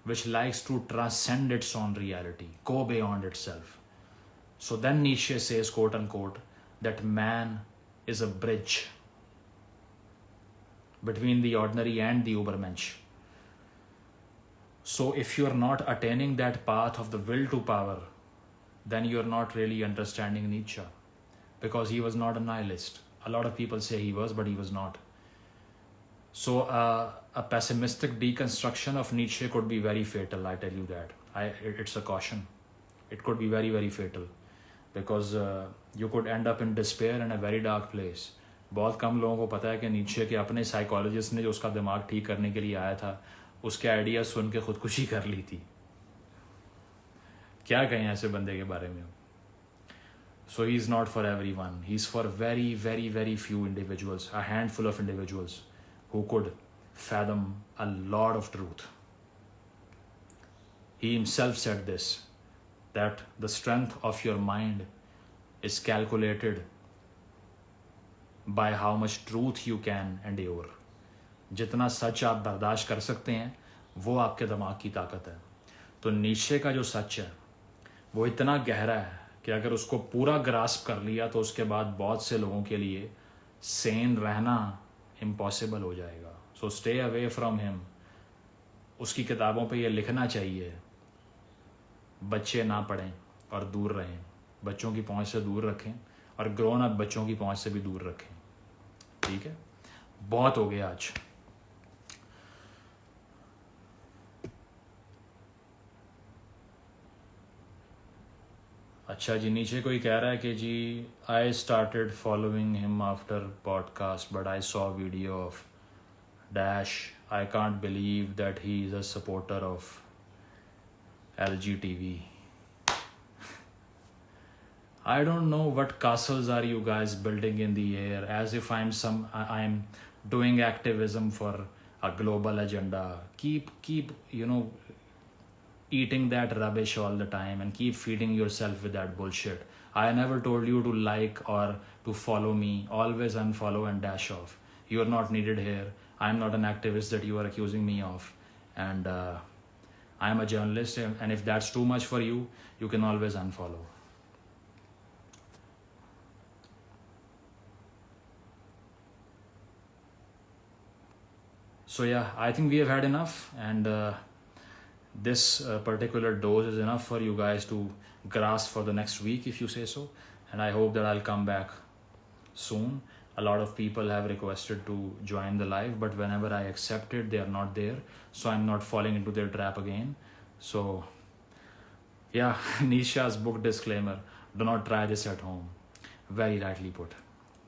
A: which likes to transcend its own reality, go beyond itself. So then Nietzsche says, quote unquote, that man is a bridge between the ordinary and the Übermensch. So if you are not attaining that path of the will to power, then you are not really understanding Nietzsche, because he was not a nihilist. A lot of people say he was, but he was not. So a pessimistic deconstruction of Nietzsche could be very fatal, I tell you that. It's a caution. It could be very, very fatal, because you could end up in despair in a very dark place. बहुत कम लोगों को पता है कि नीचे के अपने psychologist ने जो उसका दिमाग ठीक करने के लिए आया था, उसके आइडिया सुन के खुदकुशी कर ली थी. क्या कहें ऐसे बंदे के बारे में. So he is not for everyone. He is for very, very, very few individuals, a handful of individuals who could fathom a lot of truth. He himself said this, that the strength of your mind is calculated by how much truth you can endure. जितना सच आप बर्दाश्त कर सकते हैं वो आपके दिमाग की ताकत है. तो नीचे का जो सच है वो इतना गहरा है कि अगर उसको पूरा ग्रास्प कर लिया तो उसके बाद बहुत से लोगों के लिए सेन रहना इम्पॉसिबल हो जाएगा. So stay away from him. उसकी किताबों पे ये लिखना चाहिए, बच्चे ना पढ़ें और दूर रहें, बच्चों की पहुंच से दूर रखें, और ग्रोन अप बच्चों की पहुंच से भी दूर रखें. ठीक है, बहुत हो गया आज. अच्छा जी, नीचे कोई कह रहा है कि जी I started following him after podcast but I saw video of Dash. I can't believe that he is a supporter of LGTV. I don't know what castles are you guys building in the air, as if I'm doing activism for a global agenda. Keep eating that rubbish all the time and keep feeding yourself with that bullshit. I never told you to like or to follow me. Always unfollow and dash off. You are not needed here. I'm not an activist that you are accusing me of. And I'm a journalist, and if that's too much for you, you can always unfollow. So yeah, I think we have had enough, and this particular dose is enough for you guys to grasp for the next week, if you say so. And I hope that I'll come back soon. A lot of people have requested to join the live, but whenever I accept it, they are not there. So I'm not falling into their trap again. So yeah, Nisha's book disclaimer: do not try this at home. Very rightly put.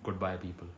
A: Goodbye, people.